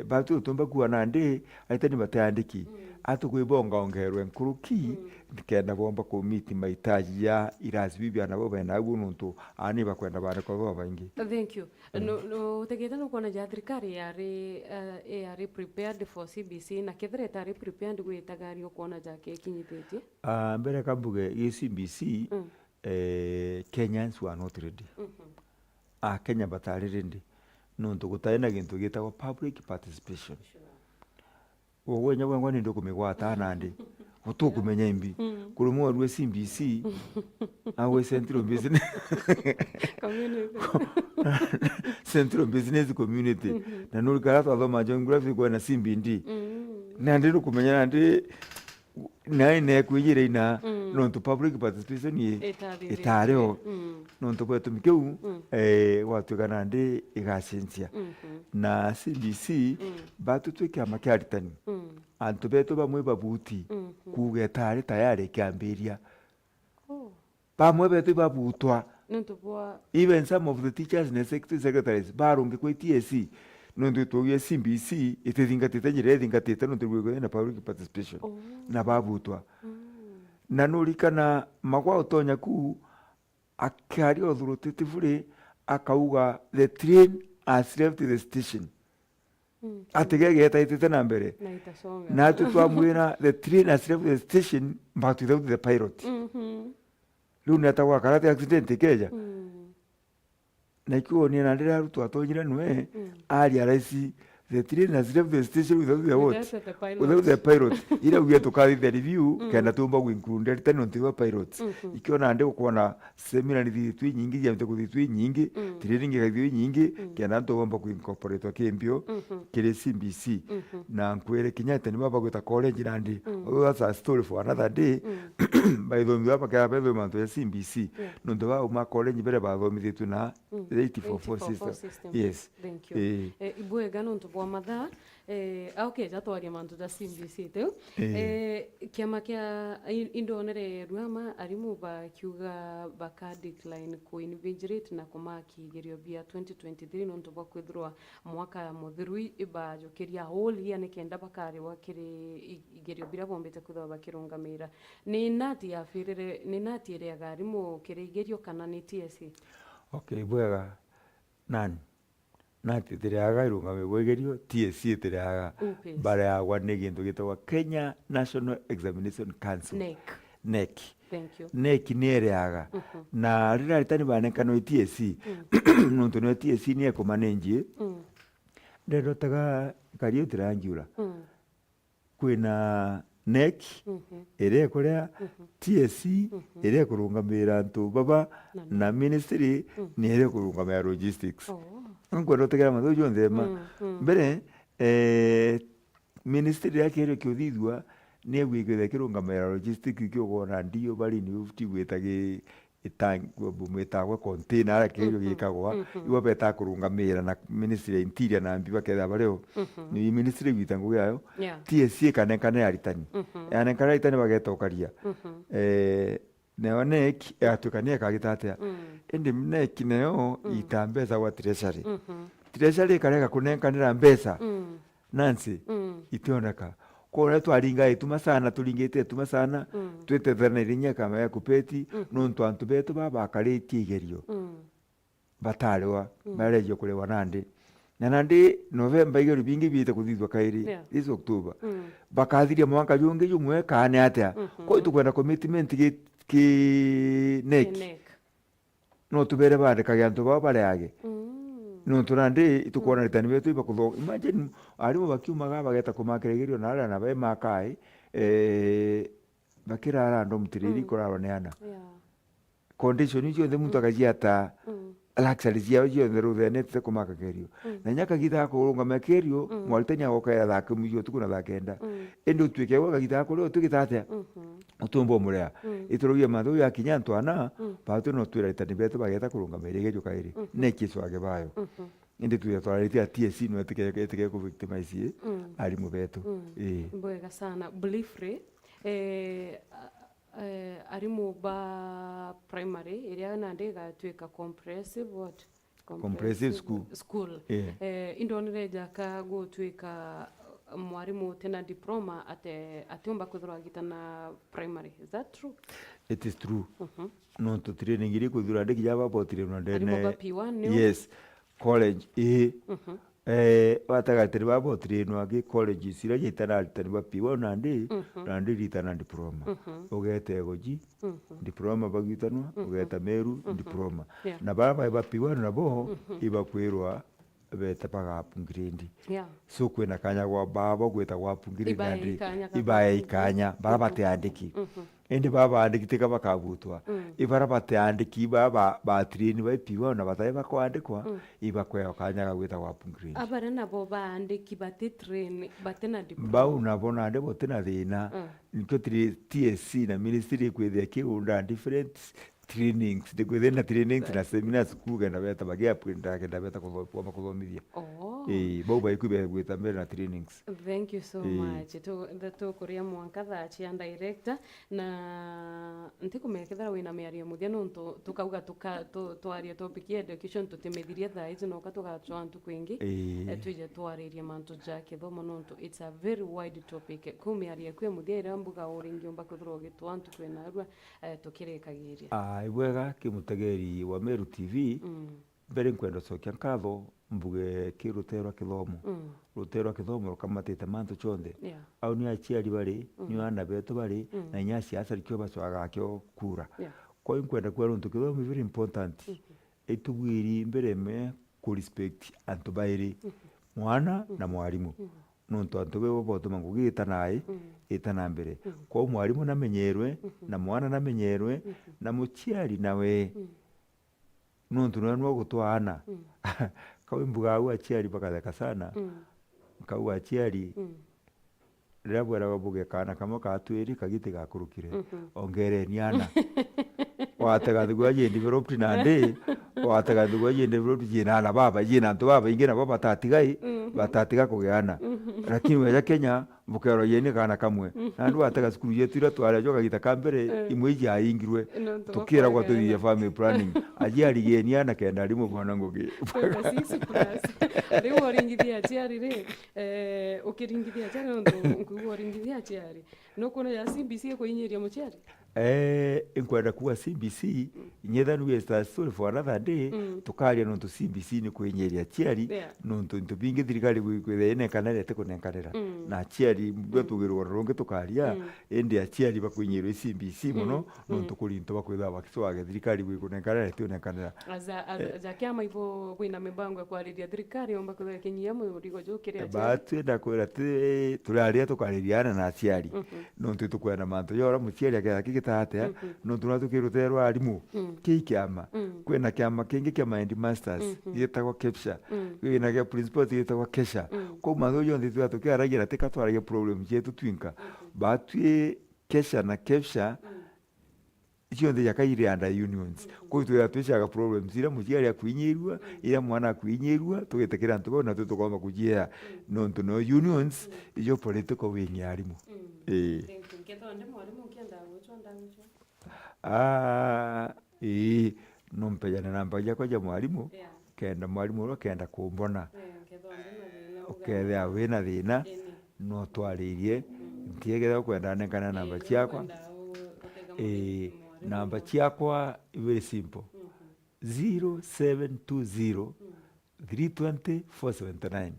batu tumba kuwa nande aitani batandiki atukwibonga ongerwe nkuruki ndikenda bomba ku meet mahitaji ya irazi bibya nabo bena gununtu ani bakwenda bane ko baingi. Thank you. No tegeta no kona ja thirikari yari prepared for CBC na kethre tari prepared gwitagari okona jake kinyitetie mbere kambuge CBC Kenyans were not ready Kenya batari ready nontu gutaina gintu gitagwo public participation wowe nyagwa ni ndo kumigwata nandi utukumenya imbi kurumo rwe CBC awe central business community central business community na nuri karatu adoma geography kwa na simbindi nandi rukumenya nandi naine kwijire ina nontu public participation ye itareo nontu kwetu mikeu watu nandi igasensia na CBC batu twike amakiaritani antu betu bamwe babuti kugetari tayari kiambiria bamwe betu babutwa even some of the teachers and secretaries barungi kwa TSC nondu tuye CBC itithingatite njira ithingatite nondu gwikwe na public participation na babutwa na nurikana magwa utonya ku akari authoritative fure akauga the train has left the station atigege etaitite na mbere na tutwamwira the train has left the station but without the pilot riu netagwa karate accident keja na ikiwa ni na ndira rutu atonyira nwe ali araisi the train has left the station without the what without the pilot ila uye tukathi the review kana tumba ku include tano ntiwa pilots ikiwa na ndiko kuona seminar ni thitu nyingi ya mteko thitu nyingi training ya thitu nyingi kana tumba ku incorporate kembio kile CBC na nkwere kinyata ni baba gwita college nandi that's a story for another day by the way apa kaya bebe manto ya CBC no ndo ba college bere ba thitu na 84 system yes thank you ibwe gano ntubwa mathaa okay jatwaria mantu da CBC teu kiama kia indonere ruama arimu bakiuga baka decline ku invigilate na kumaki gerio bia 2023 nontu bwa kwithirwa mwaka muthirui ibajukiria holi ya nikenda bakari wakiri igerio bira bombete kuthwa bakirungamira ni nati ya firire ni nati ere agarimu kirigerio kana ni TSC okay bwega nani nati tiriaga irungame bwegerio TSC tiriaga bare agwa ni gintu gitwa Kenya National Examination Council NEC thank you NEC ni eriaga na rira ritani banekano TSC nontu no TSC ni ekumanenji nderotaga kario tirangiura kwina NEC ere kuria TSC ere kurungamira ntu baba na ministry ni ere kurungamira logistics ngwero tegera matho jonde mbere ministry yake ere kyuthithwa ni egwigithe kirungamira logistics kyogona ndio bari ni ufti gwitage metagwa container ara kiyo gikagwa iwa beta kurungamira na ministry interior na mbiba ketha bareo ni ministry witangu yayo TSC kanekane aritani yanekane aritani bagetokaria neo nek atukania kagitatea indi nek neo itambeza wa treasury treasury kareka kunenkanira mbesa Nancy itioneka kora twaringa ituma sana tulingite ituma sana twetethana irinya kama ya kupeti nontu antu betu baba kare tigerio batarwa barejo kure wanande nandi November igero bingi bita kuthithwa kairi is October bakathiria mwaka jungi jumwe kane atia ko tukwenda commitment ki nek no tubere bade kagantu baba bareyage no turande itukuona ritani betu ibakutho imagine ari bakiumaga bageta kumakeregerio na ara na be makai bakirara ndo mutiriri kuraro neana condition icio nthe muntu akajiata luxury cia cio nthe ruthenete kumakagerio na nyaka githa kurunga makerio mwaritanya gokaya thake muyo tukuna thakenda ende utwike gwa githa kuri tukitatea utumbo murea iturugia mathu ya kinya ntwana patu no twira ritani betu bageta kurunga meregerio kairi nekiswage bayo indi tuya twararitia TSC no etike ku victimize arimu betu mbwega sana briefly arimu ba primary iria nande gatwika comprehensive school indonire jaka gutwika mwarimu tena diploma atiomba kuthura gitana primary. Is that true? It is true. No to training iri kuthura ndiki jaba potire no ndene yes college watagatiri babo trino agi college sira jitana tani bapiwa nandi ritana diploma ogete goji diploma bagitanwa ogeta Meru diploma na baba bapiwa nabo ibakwirwa beta paga pungirindi so kwena kanya gwa baba gweta gwa pungirindi nandi ibaye ikanya baba te andiki ende baba andikiteka bakabutwa ibara bate andiki baba batrini bapiwa na bataye bakwandikwa ibakweyo kanya gweta gwa pungirindi abara nabo bandiki bate train batena diploma bau nabona ande botena thina nikyo TSC na ministry kwethia kiunda different trainings na trainings na seminars kugenda beta bagia printa kenda beta kwa makuthomithia bau baikube gweta mbere na trainings. Thank you so much to kuria mwanka thachi and director na ntikumekethera wina miario muthia no tukauga twaria topic ya education tutemethiria thaizi no katugatwa antu kwingi tuje twaririe mantu ja kithomo no it's a very wide topic kumiaria kwe muthia ira mbuga uringi umba kuthro gitu antu kwena arua tukirekagiria ibwega kimutegeri wa Meru TV mbere nkwenda cokia nkatho mbuge kiruterwa kithomo kamatete mantu chonde au ni achiari bari ni ana beto bari na nyasi asari kyo baswaga kyo kura ko nkwenda kwera untu kithomo very important etubwiri mbere me ku respect antu bairi mwana na mwarimu nonto antu bebo boto mangugita naye itana mbere ko mwarimu namenyerwe na mwana namenyerwe na muchiari nawe nonto nwanwa gutwana kawe mbuga au achiari bakatheka sana kawe achiari rabwera babuge kana kama katwiri kagiti gakurukire ongere niana watega thugwa je developed nande watega thugwa je developed jina na baba jina nto baba ingena baba batatiga kugeana lakini weja Kenya mbukero yene kana kamwe nandu watega skulu yetu ira twara joka gita kambere imwe iji aingirwe tukira kwa tuthie family planning ajiari geniana kenda rimu bwana ngugi sisi plus rimu oringithia ajiari ukiringithia ajiari ndo ngugu oringithia ajiari no kuna ya CBC ko inyeria muchiari inkwenda kuwa CBC nyethanu we story for another day tukaria no to CBC ni kwenyeria chiari no to bingi thirikari gwithene kana rete kunenkanira na chiari mbetugirwo ronge tukaria ende chiari bakwenyerwe CBC muno no to kurinto bakwitha bakiswage thirikari gwikunenkanira rete unenkanira za kama ivo wina mibango kwa riria thirikari omba kuthekinyia murigo jukire achiari batwenda kwira turaria tukaririana na chiari no to tukwenda manto yora muchiari akaya tatea no tunatukiruterwa arimu kikiama kwena kiama kingi kia mind masters yetagwa capture kwena kia principal yetagwa kesha ko matho yonthe twatukiaragira tikatwaragia problem yetu twinka batwi kesha na capture cionthe jakaire under unions kwa hiyo tuyaga problems ira muciari akuinyirua ira mwana akuinyirua tugitekera ntugo na tutukoma kujia nontu no unions ijo political wing yarimu nompejana namba jakwa ja mwarimu kenda mwarimu ro kenda kumbona ukethea wina thina no twaririe ntiegera kwenda nengana namba ciakwa namba ciakwa very simple 0720 320 479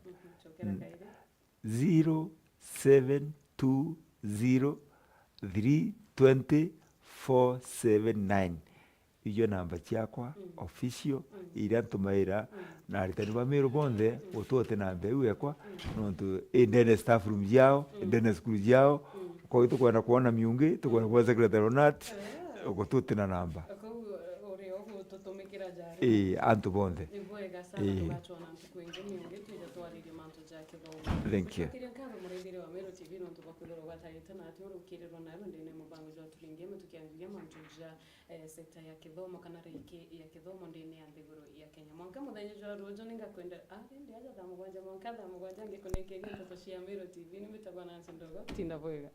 0720 320 479 ijo namba ciakwa official iria ntumaira na aritani ba Meru bonthe utote namba iu yakwa nontu indene staff room yao indene school yao kwa hiyo tukwenda kuona miungi tukwenda kuona secretary NUT ugotote na namba antu bonthe thank you sekta ya kithomo kana Riiki ya kithomo ndini ya nthiguru ya Kenya mwanka muthenya jwa rujo ninga kwenda ndi aja thamugwanja mwanka thamugwanja ngikuneke gintu cia Meru TV ni mitagwa na ndogo tinda bwega